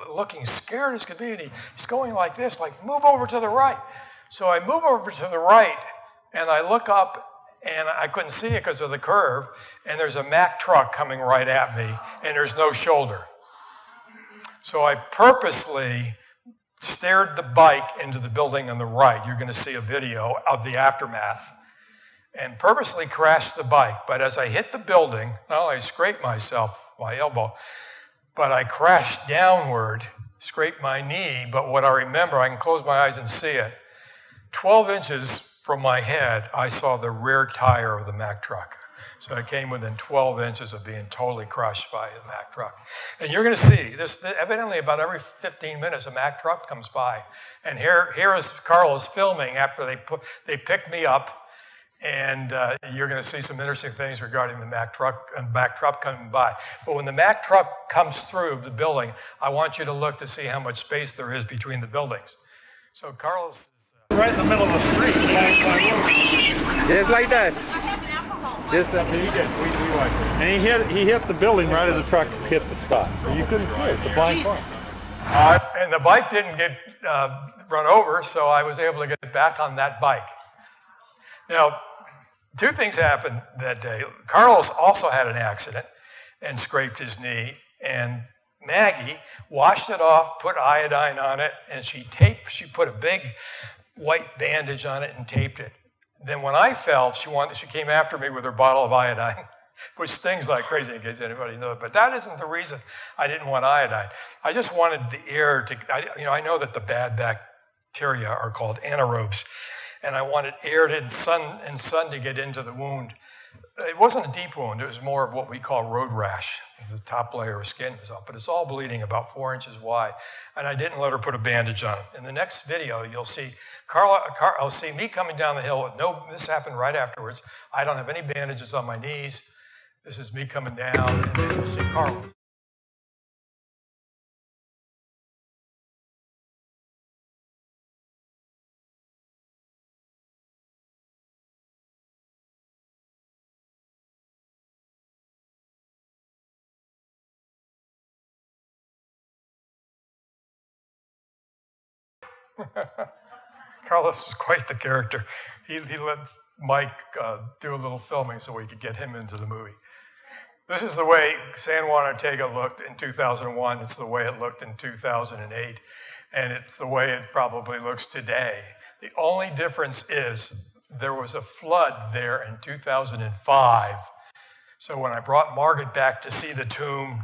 looking scared as could be. And he's going like this, like, move over to the right. So I move over to the right, and I look up, and I couldn't see it because of the curve. And there's a Mack truck coming right at me, and there's no shoulder. So I purposely steered the bike into the building on the right. You're going to see a video of the aftermath. And purposely crashed the bike. But as I hit the building, not only I scraped my elbow, but I crashed downward, scraped my knee. But what I remember, I can close my eyes and see it. 12 inches from my head, I saw the rear tire of the Mack truck. So I came within 12 inches of being totally crushed by the Mack truck. And you're going to see this, evidently about every 15 minutes, a Mack truck comes by. And here is Carlos filming after they picked me up. And you're going to see some interesting things regarding the Mack truck coming by. But when the Mack truck comes through the building, I want you to look to see how much space there is between the buildings. So Carlos is right in the middle of the street. Just like that. Just like He did. We watched it. And he hit the building right as the truck hit the spot. You couldn't see it, the blind car. And the bike didn't get run over, so I was able to get back on that bike. Now, two things happened that day. Carlos also had an accident and scraped his knee, and Maggie washed it off, put iodine on it, and she put a big white bandage on it and taped it. Then when I fell, she came after me with her bottle of iodine, which stings like crazy in case anybody knows. But that isn't the reason I didn't want iodine. I just wanted the air to, I know that the bad bacteria are called anaerobes, and I wanted air and sun to get into the wound. It wasn't a deep wound. It was more of what we call road rash. The top layer of skin was up, but it's all bleeding about 4 inches wide. And I didn't let her put a bandage on it. In the next video, you'll see I'll see me coming down the hill. This happened right afterwards. I don't have any bandages on my knees. This is me coming down, and then you'll see Carlos. Carlos was quite the character. He let Mike do a little filming so we could get him into the movie. This is the way San Juan Ortega looked in 2001. It's the way it looked in 2008. And it's the way it probably looks today. The only difference is there was a flood there in 2005. So when I brought Margaret back to see the tomb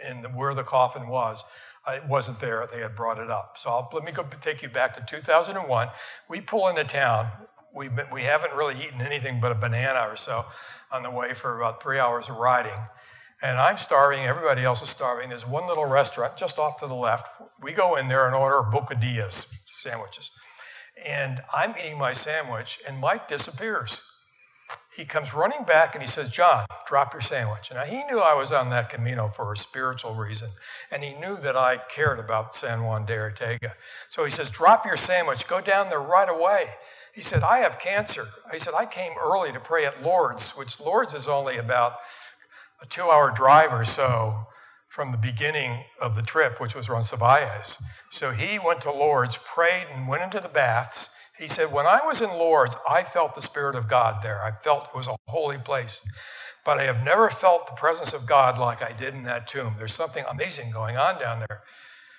and where the coffin was, it wasn't there. They had brought it up. So let me go take you back to 2001. We pull into town. We haven't really eaten anything but a banana or so on the way for about 3 hours of riding. And I'm starving. Everybody else is starving. There's one little restaurant just off to the left. We go in there and order bocadillas, sandwiches. And I'm eating my sandwich, and Mike disappears. He comes running back and he says, "John, drop your sandwich." Now, he knew I was on that Camino for a spiritual reason, and he knew that I cared about San Juan de Ortega. So he says, "Drop your sandwich, go down there right away." He said, "I have cancer." He said, "I came early to pray at Lourdes," which Lourdes is only about a 2-hour drive or so from the beginning of the trip, which was Roncesvalles. So he went to Lourdes, prayed, and went into the baths. He said, "When I was in Lourdes, I felt the Spirit of God there. I felt it was a holy place. But I have never felt the presence of God like I did in that tomb. There's something amazing going on down there."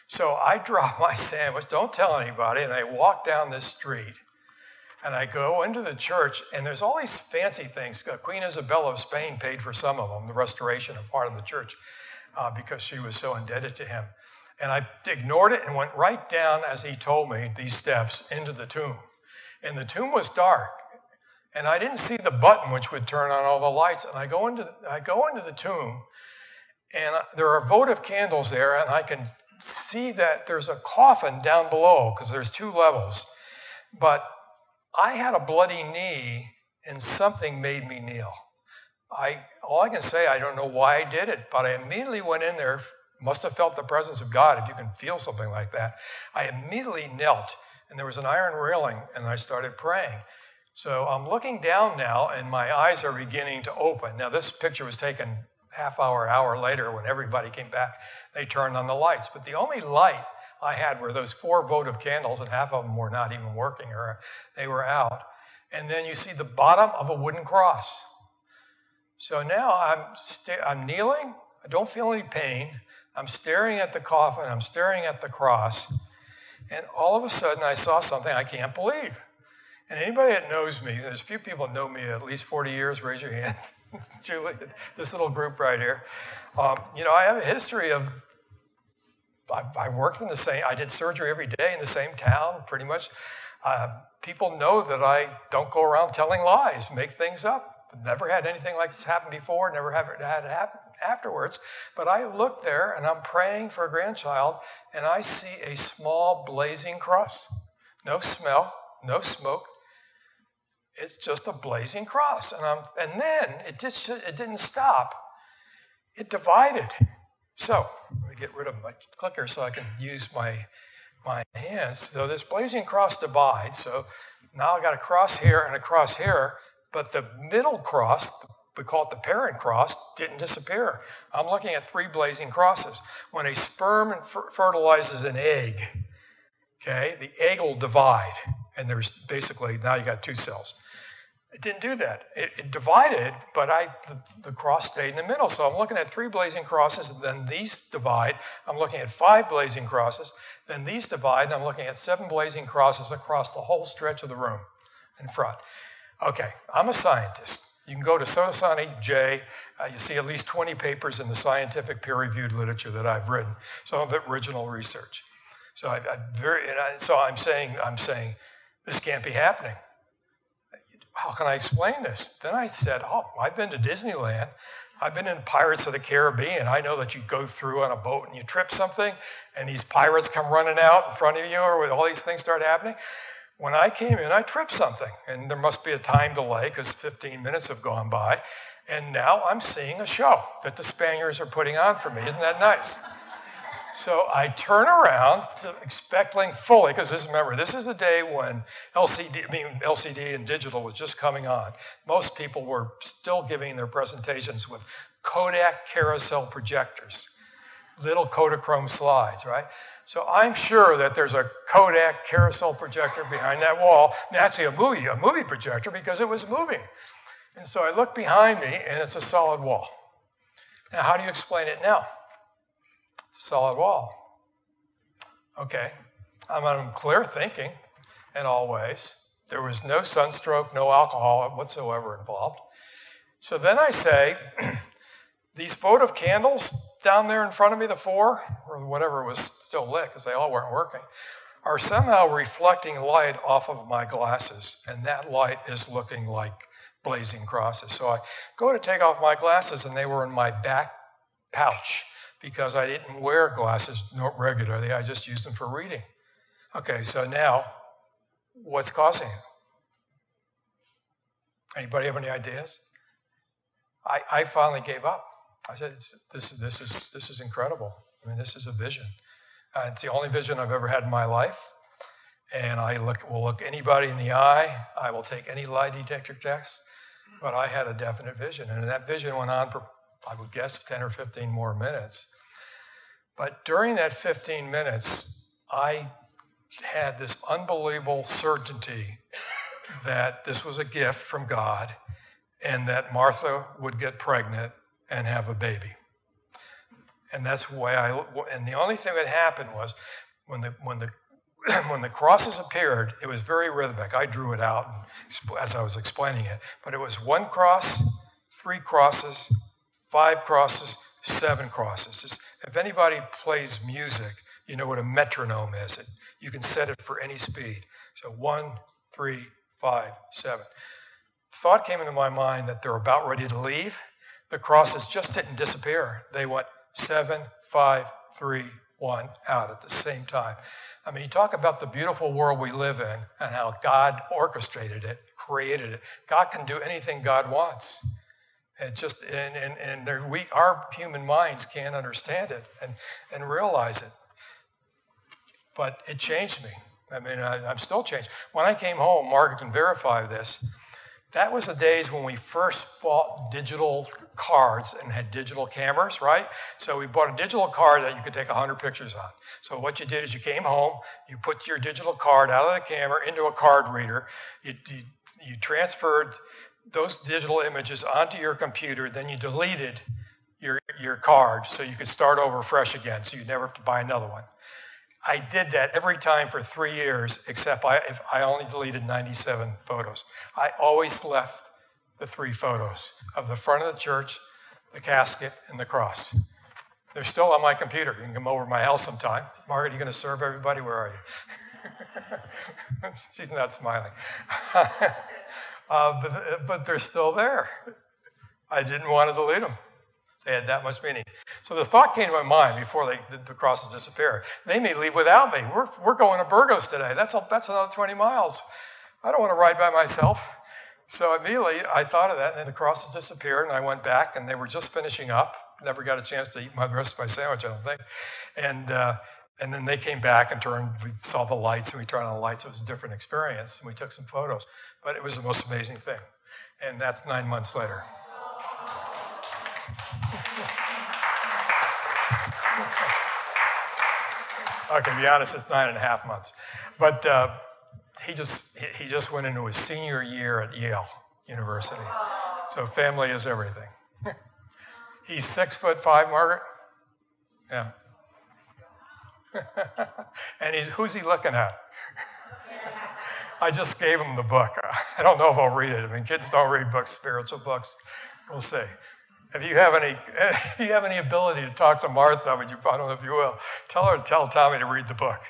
So I drop my sandwich, don't tell anybody, and I walk down this street. And I go into the church, and there's all these fancy things. Queen Isabella of Spain paid for some of them, the restoration of part of the church, because she was so indebted to him. And I ignored it and went right down, as he told me, these steps into the tomb. And the tomb was dark, and I didn't see the button which would turn on all the lights. And I go into the tomb, and there are votive candles there, and I can see that there's a coffin down below because there's 2 levels. But I had a bloody knee, and something made me kneel. All I can say, I don't know why I did it, but I immediately went in there, must have felt the presence of God if you can feel something like that. I immediately knelt, and there was an iron railing, and I started praying. So I'm looking down now, and my eyes are beginning to open. Now, this picture was taken hour later when everybody came back. They turned on the lights, but the only light I had were those 4 votive candles, and half of them were not even working, or they were out. And then you see the bottom of a wooden cross. So now I'm kneeling. I don't feel any pain. I'm staring at the coffin. I'm staring at the cross. And all of a sudden, I saw something I can't believe. And anybody that knows me, there's a few people that know me at least 40 years, raise your hands. Julie, this little group right here. I have a history of, I worked in the same, I did surgery every day in the same town, pretty much. People know that I don't go around telling lies, make things up. Never had anything like this happen before, never had it happen afterwards. But I look there, and I'm praying for a grandchild, and I see a small blazing cross. No smell, no smoke. It's just a blazing cross. And then it didn't stop. It divided. So let me get rid of my clicker so I can use my hands. So this blazing cross divides. So now I got a cross here and a cross here, but the middle cross, we call it the parent cross, didn't disappear. I'm looking at 3 blazing crosses. When a sperm fertilizes an egg, okay, the egg will divide, and there's basically, now you got 2 cells. It didn't do that. It divided, but the cross stayed in the middle. So I'm looking at 3 blazing crosses, and then these divide. I'm looking at 5 blazing crosses, then these divide, and I'm looking at 7 blazing crosses across the whole stretch of the room in front. Okay, I'm a scientist. You can go to Sottosanti J. You see at least 20 papers in the scientific peer-reviewed literature that I've written, some of it original research. So I'm saying this can't be happening. How can I explain this? Then I said, I've been to Disneyland. I've been in Pirates of the Caribbean. I know that you go through on a boat and you trip something, and these pirates come running out in front of you, or all these things start happening. When I came in, I tripped something, and there must be a time delay because 15 minutes have gone by, and now I'm seeing a show that the Spaniards are putting on for me. Isn't that nice? So I turn around, expecting fully, because remember, this is the day when LCD and digital was just coming on. Most people were still giving their presentations with Kodak carousel projectors, little Kodachrome slides, right? So I'm sure that there's a Kodak carousel projector behind that wall, and actually a movie projector, because it was moving. And so I look behind me, and it's a solid wall. Now, how do you explain it now? It's a solid wall. Okay, I'm clear thinking. in all ways. There was no sunstroke, no alcohol whatsoever involved. So then I say, these votive candles down there in front of me, the 4, or whatever was still lit, because they all weren't working, are somehow reflecting light off of my glasses, and that light is looking like blazing crosses. So I go to take off my glasses, and they were in my back pouch, because I didn't wear glasses regularly. I just used them for reading. Okay, so now, what's causing it? Anybody have any ideas? I finally gave up. I said, this is incredible. I mean, this is a vision. It's the only vision I've ever had in my life. And I will look anybody in the eye. I will take any lie detector test. But I had a definite vision. And that vision went on for, I would guess, 10 or 15 more minutes. But during that 15 minutes, I had this unbelievable certainty that this was a gift from God and that Martha would get pregnant and have a baby. And that's why and the only thing that happened was when the crosses appeared, it was very rhythmic. I drew it out as I was explaining it, but it was 1 cross, 3 crosses, 5 crosses, 7 crosses. If anybody plays music, you know what a metronome is. You can set it for any speed. So 1, 3, 5, 7. Thought came into my mind that they're about ready to leave. The crosses just didn't disappear. They went 7, 5, 3, 1 out at the same time. I mean, you talk about the beautiful world we live in and how God orchestrated it, created it. God can do anything God wants. It's just, our human minds can't understand it and realize it. But it changed me. I mean, I'm still changed. When I came home, Margaret can verify this, that was the days when we first bought digital cards and had digital cameras, right? So we bought a digital card that you could take 100 pictures on. So what you did is you came home, you put your digital card out of the camera into a card reader, you transferred those digital images onto your computer, then you deleted your card so you could start over fresh again, so you never have to buy another one. I did that every time for 3 years, except I only deleted 97 photos. I always left the 3 photos of the front of the church, the casket, and the cross. They're still on my computer. You can come over to my house sometime. Margaret, you going to serve everybody? Where are you? She's not smiling. But they're still there. I didn't want to delete them. They had that much meaning. So the thought came to my mind before the crosses disappeared. They may leave without me. We're going to Burgos today. That's another 20 miles. I don't want to ride by myself. So immediately I thought of that, and then the crosses disappeared, and I went back, and they were just finishing up. Never got a chance to eat the rest of my sandwich, I don't think. And then they came back and we saw the lights, and we turned on the lights. It was a different experience, and we took some photos. But it was the most amazing thing. And that's 9 months later. Okay, to be honest, it's 9.5 months. But he just went into his senior year at Yale University. So family is everything. He's 6'5", Margaret? Yeah. And who's he looking at? I just gave him the book. I don't know if I'll read it. I mean, kids don't read books, spiritual books. We'll see. If you have any ability to talk to Martha, I don't know if you will, tell Tommy to read the book.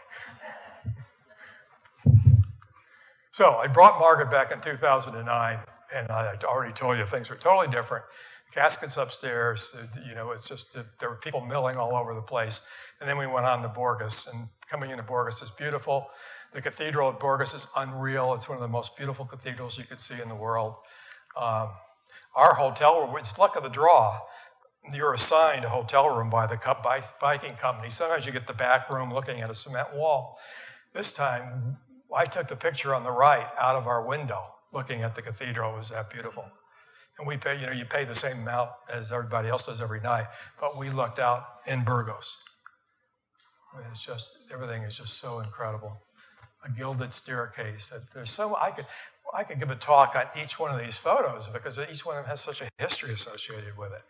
So I brought Margaret back in 2009, and I already told you things were totally different. Caskets upstairs, it's just there were people milling all over the place. And then we went on to Burgos, and coming into Burgos is beautiful. The cathedral at Burgos is unreal. It's one of the most beautiful cathedrals you could see in the world. Our hotel room, it's luck of the draw. You're assigned a hotel room by the biking company. Sometimes you get the back room looking at a cement wall. This time, I took the picture on the right out of our window, looking at the cathedral. It was that beautiful. And we pay, you pay the same amount as everybody else does every night, but we looked out in Burgos. I mean, everything is just so incredible. A gilded staircase. I could give a talk on each one of these photos because each one of them has such a history associated with it.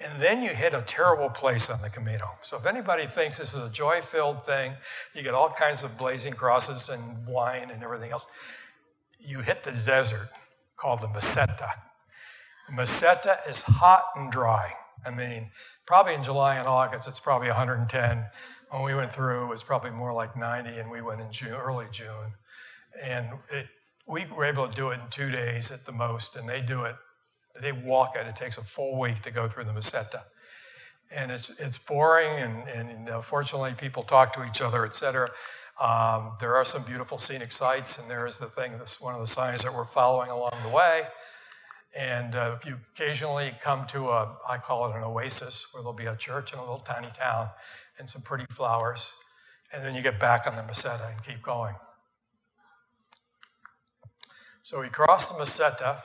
And then you hit a terrible place on the Camino. So if anybody thinks this is a joy-filled thing, you get all kinds of blazing crosses and wine and everything else, you hit the desert called the Meseta. The Meseta is hot and dry. I mean, probably in July and August, it's probably 110. When we went through, it was probably more like 90, and we went in June, early June. And we were able to do it in 2 days at the most, and they walk it. It takes a full week to go through the Meseta. And it's boring, and fortunately, people talk to each other, et cetera. There are some beautiful scenic sites, and there is the thing, that's one of the signs that we're following along the way. And you occasionally come to I call it an oasis, where there'll be a church in a little tiny town and some pretty flowers. And then you get back on the Meseta and keep going. So we crossed the Meseta,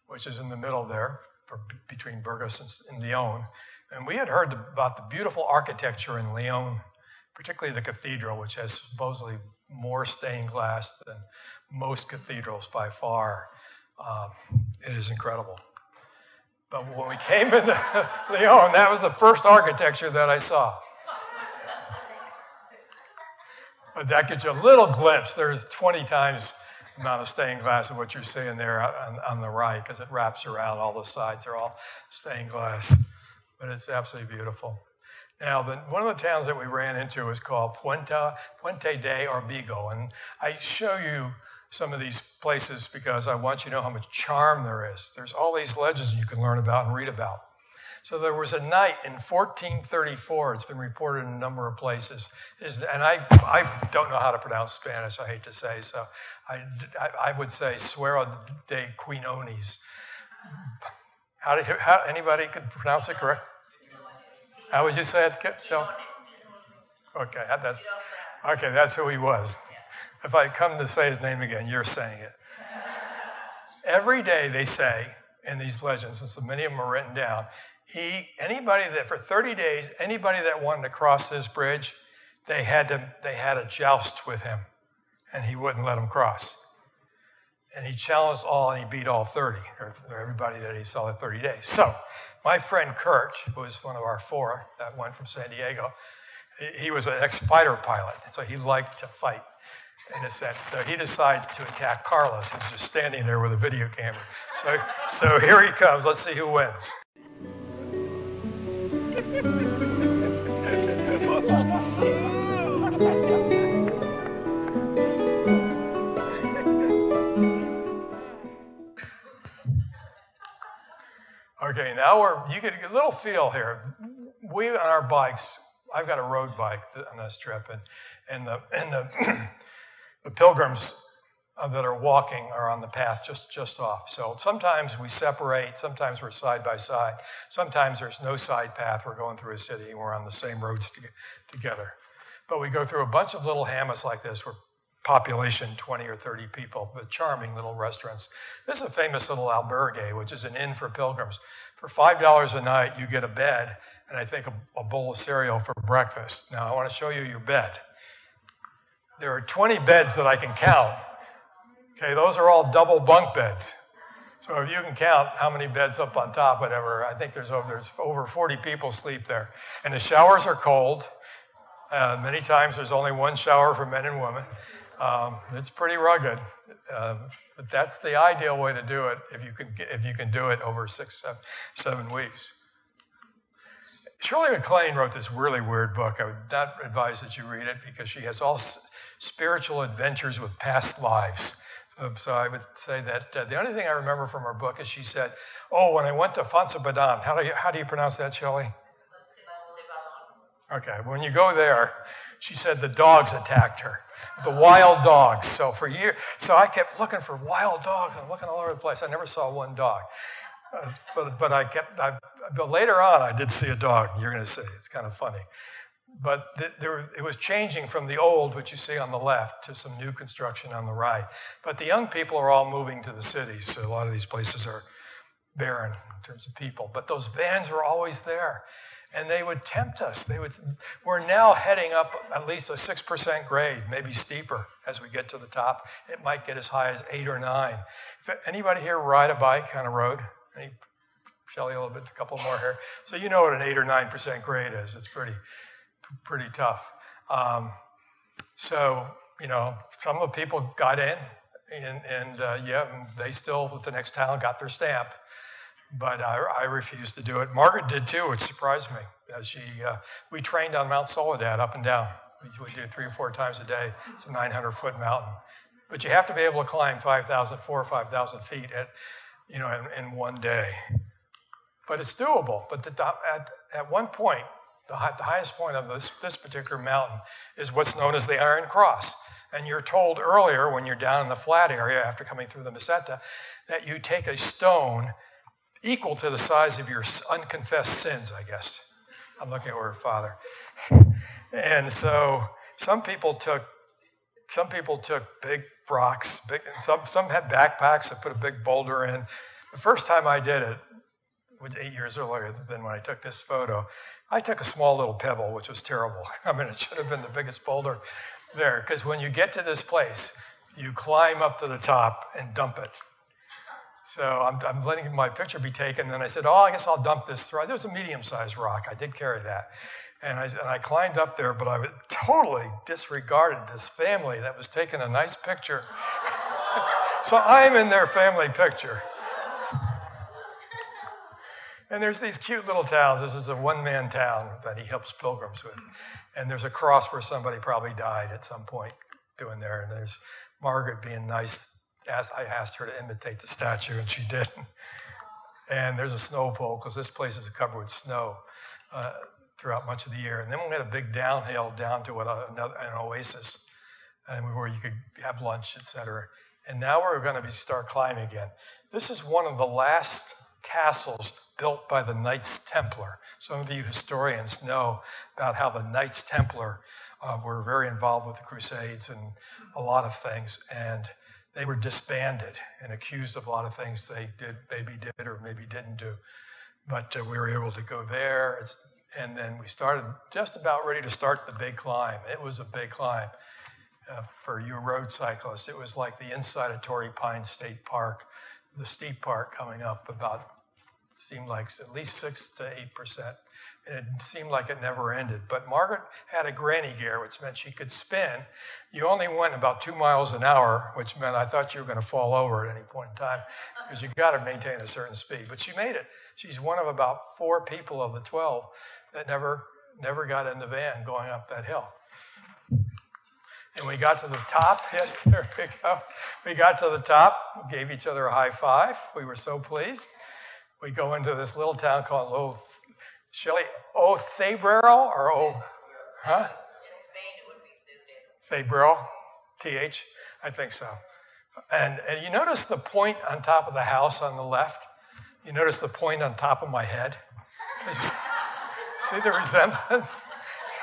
which is in the middle there, between Burgos and Lyon. And we had heard about the beautiful architecture in Lyon, particularly the cathedral, which has supposedly more stained glass than most cathedrals by far. It is incredible. But when we came into Lyon, that was the first architecture that I saw. But that gives you a little glimpse. There's 20 times the amount of stained glass of what you're seeing there on the right, because it wraps around all the sides. They're all stained glass. But it's absolutely beautiful. Now, one of the towns that we ran into is called Puente de Orbigo. And I show you some of these places because I want you to know how much charm there is. There's all these legends you can learn about and read about. So there was a night in 1434, it's been reported in a number of places, and I don't know how to pronounce Spanish, I hate to say, so I would say Suero de Quinones. How anybody could pronounce it correct? How would you say it, Shel? Okay, that's who he was. If I come to say his name again, you're saying it. Every day they say in these legends, and so many of them are written down, for 30 days, anybody that wanted to cross this bridge, they had a joust with him, and he wouldn't let them cross. And he challenged all, and he beat all 30, or everybody that he saw in 30 days. So my friend Kurt, who was one of our 4 that went from San Diego, he was an ex-fighter pilot, so he liked to fight in a sense. So he decides to attack Carlos, who's just standing there with a video camera. So here he comes. Let's see who wins. Okay, now you get a little feel here. We on our bikes, I've got a road bike on this trip, and the pilgrims that are walking are on the path just off. So sometimes we separate, sometimes we're side by side, sometimes there's no side path, we're going through a city and we're on the same roads together. But we go through a bunch of little hammocks like this, where population 20 or 30 people, but charming little restaurants. This is a famous little albergue, which is an inn for pilgrims. For $5 a night, you get a bed, and I think a bowl of cereal for breakfast. Now, I want to show you your bed. There are 20 beds that I can count. Okay, those are all double bunk beds. So if you can count how many beds up on top, whatever, I think there's over 40 people sleep there. And the showers are cold. Many times there's only one shower for men and women. It's pretty rugged, but that's the ideal way to do it if you can do it over 7 weeks. Shirley MacLaine wrote this really weird book. I would not advise that you read it because she has all spiritual adventures with past lives. So I would say that the only thing I remember from her book is she said, "Oh, when I went to Fonsabadan," how do you pronounce that, Shirley? Okay, when you go there, she said the dogs attacked her, the wild dogs. So for years, I kept looking for wild dogs and looking all over the place. I never saw one dog, but later on I did see a dog. You're going to see it's kind of funny. But it was changing from the old, which you see on the left, to some new construction on the right. But the young people are all moving to the cities, so a lot of these places are barren in terms of people. But those vans were always there. And they would tempt us. We're now heading up at least a 6% grade, maybe steeper as we get to the top. It might get as high as 8 or 9. Anybody here ride a bike on a road? Any Shelley a little bit, a couple more here. So you know what an 8 or 9% grade is. It's pretty tough. So, you know, some of the people got in, and they still, with the next town, got their stamp. But I refused to do it. Margaret did too, which surprised me. We trained on Mount Soledad up and down. We do 3 or 4 times a day. It's a 900-foot mountain. But you have to be able to climb 4 or 5,000 feet in one day. But it's doable. But at one point, the highest point of this particular mountain is what's known as the Iron Cross. And you're told earlier, when you're down in the flat area after coming through the Meseta, that you take a stone equal to the size of your unconfessed sins, I guess. I'm looking at her father. And so some people took big rocks, some had backpacks that put a big boulder in. The first time I did it, which 8 years earlier than when I took this photo, I took a small little pebble, which was terrible. I mean, it should have been the biggest boulder there, because when you get to this place, you climb up to the top and dump it. So I'm letting my picture be taken, and then I said, I guess I'll dump this. There was a medium-sized rock. I did carry that. And I climbed up there, but I totally disregarded this family that was taking a nice picture. So I'm in their family picture. And there's these cute little towns. This is a one-man town that he helps pilgrims with. And there's a cross where somebody probably died at some point doing there. And there's Margaret being nice. I asked her to imitate the statue, and she did. And there's a snow pole, because this place is covered with snow throughout much of the year. And then we had a big downhill down to an oasis, and where you could have lunch, etc. And now we're going to start climbing again. This is one of the last castles built by the Knights Templar. Some of you historians know about how the Knights Templar were very involved with the Crusades and a lot of things, and they were disbanded and accused of a lot of things they maybe did or maybe didn't do. But we were able to go there, and then we started just about ready to start the big climb. It was a big climb for you road cyclists. It was like the inside of Torrey Pines State Park, the steep part coming up seemed like at least 6 to 8%. And it seemed like it never ended. But Margaret had a granny gear, which meant she could spin. You only went about 2 miles an hour, which meant I thought you were going to fall over at any point in time, because you got to maintain a certain speed. But she made it. She's one of about 4 people of the 12 that never got in the van going up that hill. And we got to the top. Yes, there we go. We got to the top, gave each other a high five. We were so pleased. We go into this little town called Thebrero, or huh? In Spain, it would be Thebrero, TH, I think so. And you notice the point on top of the house on the left? You notice the point on top of my head? See the resemblance?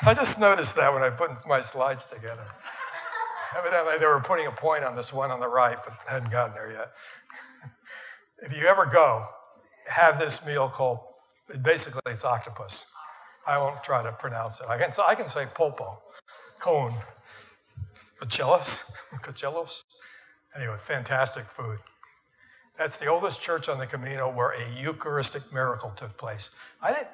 I just noticed that when I put my slides together. Evidently, they were putting a point on this one on the right, but hadn't gotten there yet. If you ever go, have this meal called, basically it's octopus. I won't try to pronounce it. I can say polpo, cone, cochellos. Anyway, fantastic food. That's the oldest church on the Camino where a Eucharistic miracle took place. I didn't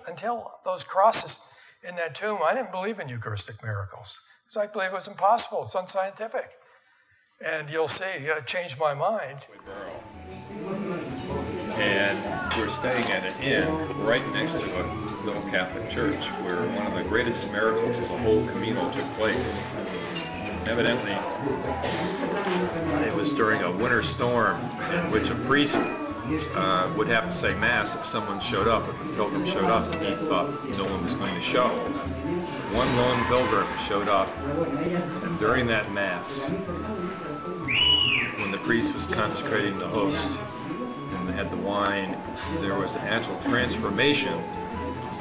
until those crosses in that tomb. I didn't believe in Eucharistic miracles because I believe it was impossible. It's unscientific. And you'll see, it changed my mind. And we're staying at an inn right next to a little Catholic church where one of the greatest miracles of the whole Camino took place. Evidently, it was during a winter storm in which a priest would have to say Mass if someone showed up, if a pilgrim showed up, and he thought no one was going to show. One lone pilgrim showed up, and during that Mass, when the priest was consecrating the host, and they had the wine, there was an actual transformation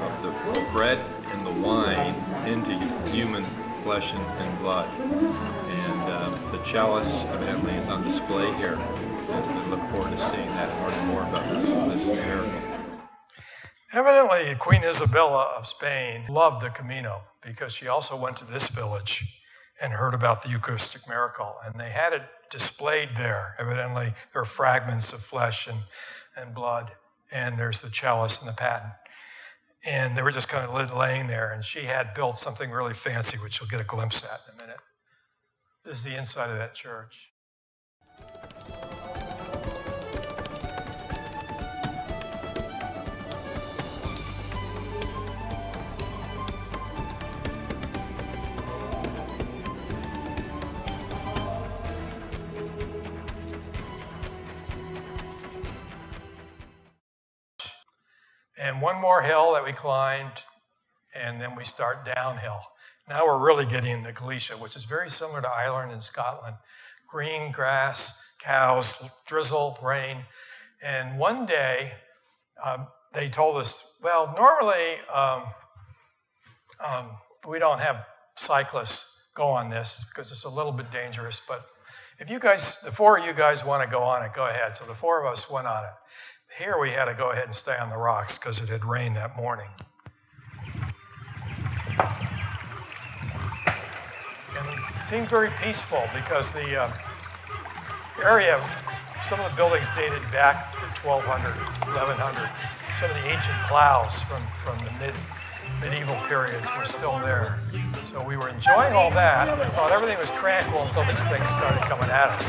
of the bread and the wine into human flesh and blood. And the chalice evidently is on display here. And we look forward to seeing that and learning more about this miracle. Evidently, Queen Isabella of Spain loved the Camino because she also went to this village and heard about the Eucharistic miracle. And they had it displayed there. Evidently, there are fragments of flesh and blood and there's the chalice and the paten. And they were just kind of laying there, and she had built something really fancy, which you'll get a glimpse at in a minute. This is the inside of that church. And one more hill that we climbed, and then we start downhill. Now we're really getting into Galicia, which is very similar to Ireland and Scotland. Green grass, cows, drizzle, rain. And one day, they told us, well, normally we don't have cyclists go on this because it's a little bit dangerous, but if you guys, the four of you guys want to go on it, go ahead. So the four of us went on it. Here we had to go ahead and stay on the rocks because it had rained that morning. And it seemed very peaceful because the area, some of the buildings dated back to 1200, 1100. Some of the ancient plows from the medieval periods were still there. So we were enjoying all that and thought everything was tranquil until these things started coming at us.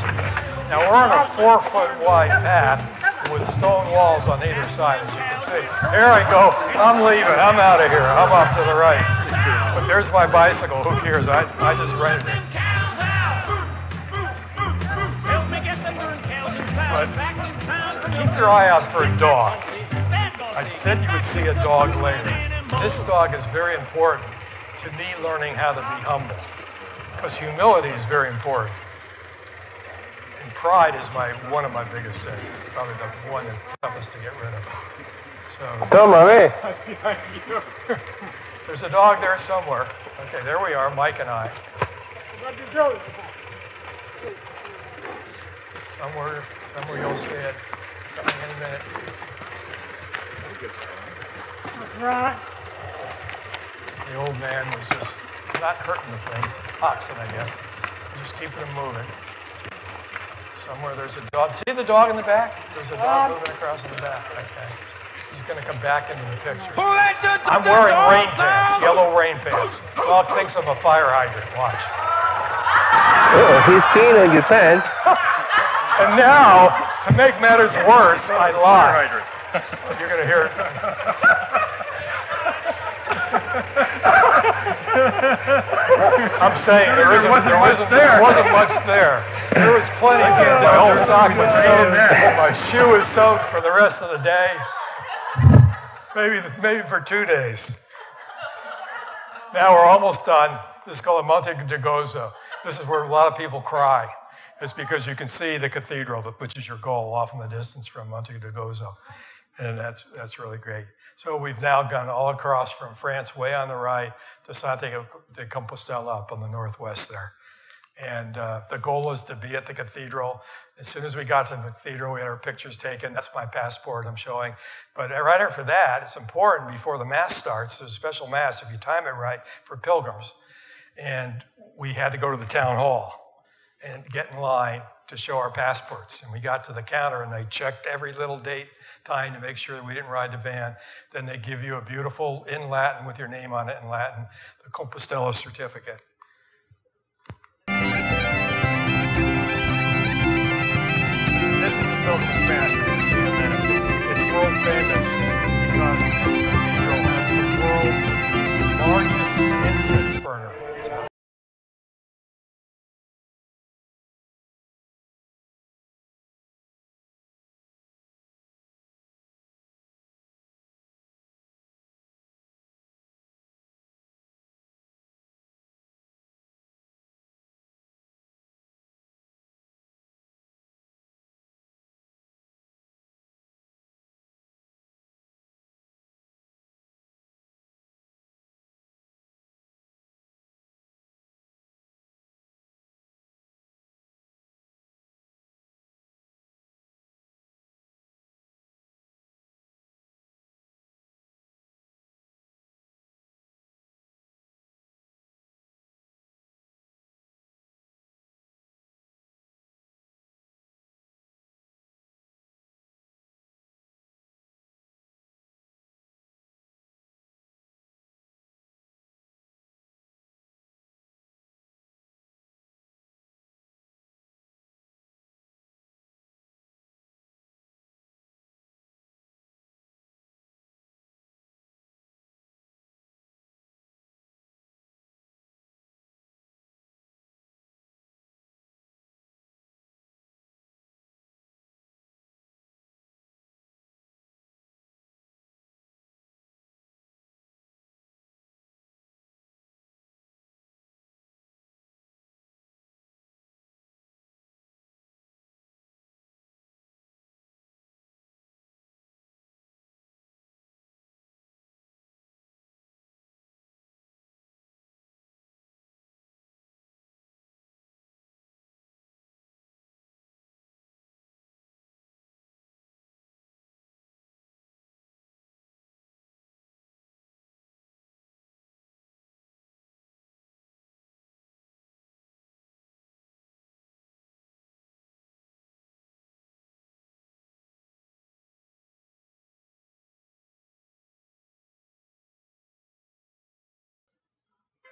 Now we're on a 4-foot wide path with stone walls on either side, as you can see. Here I go. I'm leaving. I'm out of here. I'm off to the right. But there's my bicycle. Who cares? I just rented it. But keep your eye out for a dog. I said you would see a dog later. This dog is very important to me learning how to be humble, because humility is very important. And pride is one of my biggest sins. It's probably the one that's toughest to get rid of. So, there's a dog there somewhere. Okay, there we are, Mike and I. Somewhere you'll see it. It's coming in a minute. That's right. The old man was just not hurting the things. Oxen, I guess. Just keeping them moving. Somewhere there's a dog. See the dog in the back? There's a dog moving across in the back. Okay. He's going to come back into the picture. I'm wearing rain pants, yellow rain pants. Dog thinks I'm a fire hydrant. Watch. Oh, he's peeing on your pants. And now, to make matters worse, I lie. You're going to hear it. I'm saying there wasn't much there. There was plenty. My whole sock was soaked. My shoe was soaked for the rest of the day. Maybe for 2 days. Now we're almost done. This is called Monte de Gozo. This is where a lot of people cry. It's because you can see the cathedral, which is your goal, off in the distance from Monte de Gozo. And that's really great. So we've now gone all across from France, way on the right, to Santiago de Compostela up on the northwest there. And the goal is to be at the cathedral. As soon as we got to the cathedral, we had our pictures taken. That's my passport I'm showing. But right after that, it's important before the Mass starts, there's a special Mass, if you time it right, for pilgrims. And we had to go to the town hall and get in line to show our passports. And we got to the counter and they checked every little date, time to make sure that we didn't ride the van. Then they give you a beautiful, in Latin, with your name on it in Latin, the Compostela certificate. This is the Pilgrim's Mass. You'll see in a minute. It's world famous because the cathedral has the world's largest incense burner.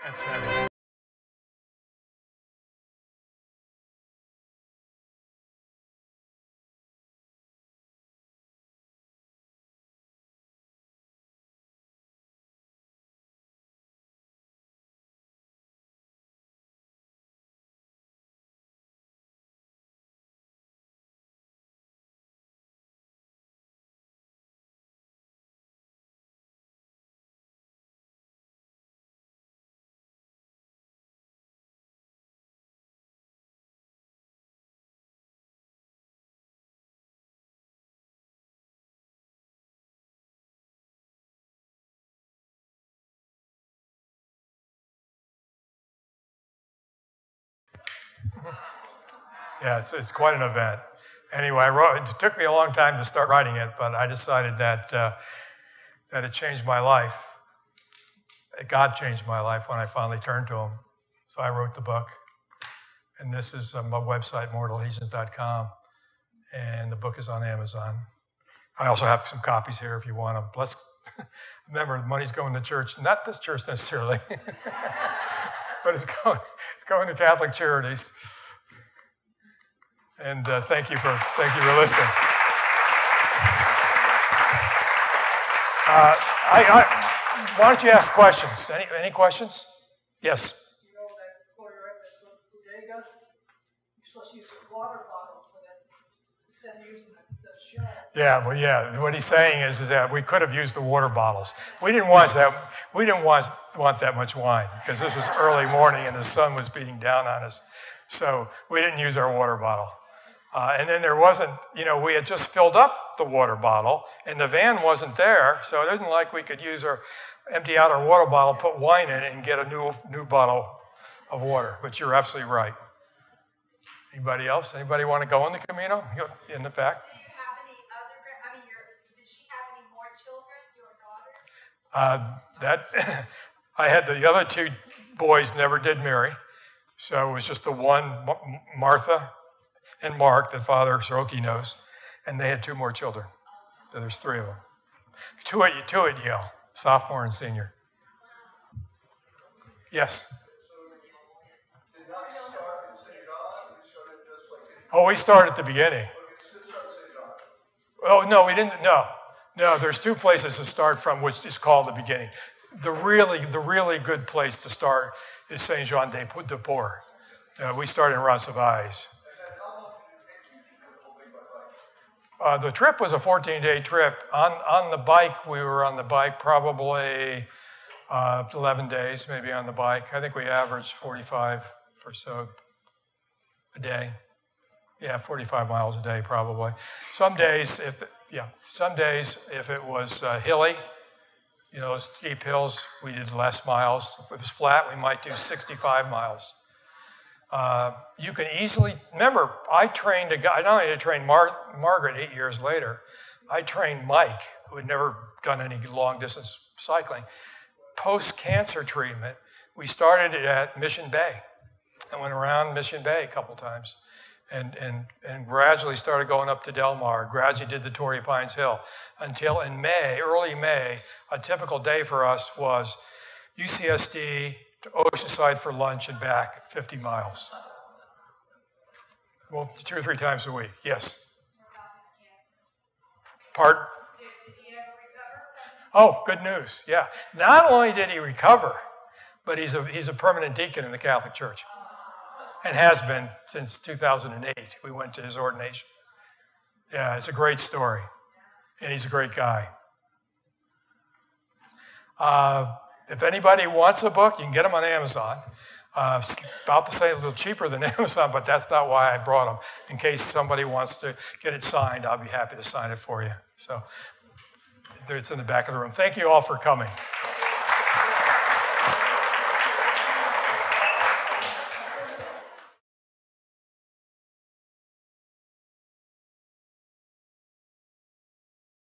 That's heavy. Yeah, it's quite an event. Anyway, it took me a long time to start writing it, but I decided that that it changed my life. God changed my life when I finally turned to Him. So I wrote the book. And this is my website, mortaladhesions.com. And the book is on Amazon. I also have some copies here if you want them. Let's remember, the money's going to church. Not this church necessarily, but it's going to Catholic charities. And thank you for listening. Why don't you ask questions? Any questions? Yes. You know that before you write that bodega, you're supposed to use a water bottle for that instead of using the shell. Yeah, well, yeah. What he's saying is that we could have used the water bottles. We didn't want that. We didn't want that much wine because this was early morning and the sun was beating down on us. So we didn't use our water bottle. And then there wasn't, we had just filled up the water bottle and the van wasn't there. So it isn't like we could empty out our water bottle, put wine in it and get a new bottle of water. But you're absolutely right. Anybody else? Anybody want to go in the Camino? In the back? Do you have any other, did she have any more children, your daughter? I had the other two boys never did marry. So it was just the one, Martha and Mark, that Father Soroki knows, and they had two more children. So there's three of them. Two at Yale, sophomore and senior. Yes? Oh, we started at the beginning. Oh, no, we didn't, no. No, there's two places to start from, which is called the beginning. The really good place to start is Saint Jean de Port. We started in Roncesvalles. The trip was a 14-day trip. On the bike, we were on the bike probably 11 days, maybe on the bike. I think we averaged 45 or so a day. Yeah, 45 miles a day probably. Some days, if it was hilly, steep hills, we did less miles. If it was flat, we might do 65 miles. You can easily, remember, I trained a guy, not only did I train Margaret 8 years later, I trained Mike, who had never done any long distance cycling. Post-cancer treatment, we started at Mission Bay and went around Mission Bay a couple times and gradually started going up to Del Mar, gradually did the Torrey Pines Hill until in May, early May, a typical day for us was UCSD to Oceanside for lunch and back 50 miles. Well, 2 or 3 times a week, yes. Pardon? Did he ever recover? Oh, good news, yeah. Not only did he recover, but he's a permanent deacon in the Catholic Church and has been since 2008. We went to his ordination. Yeah, it's a great story, and he's a great guy. If anybody wants a book, you can get them on Amazon. About to say a little cheaper than Amazon, but that's not why I brought them. In case somebody wants to get it signed, I'll be happy to sign it for you. So it's in the back of the room. Thank you all for coming.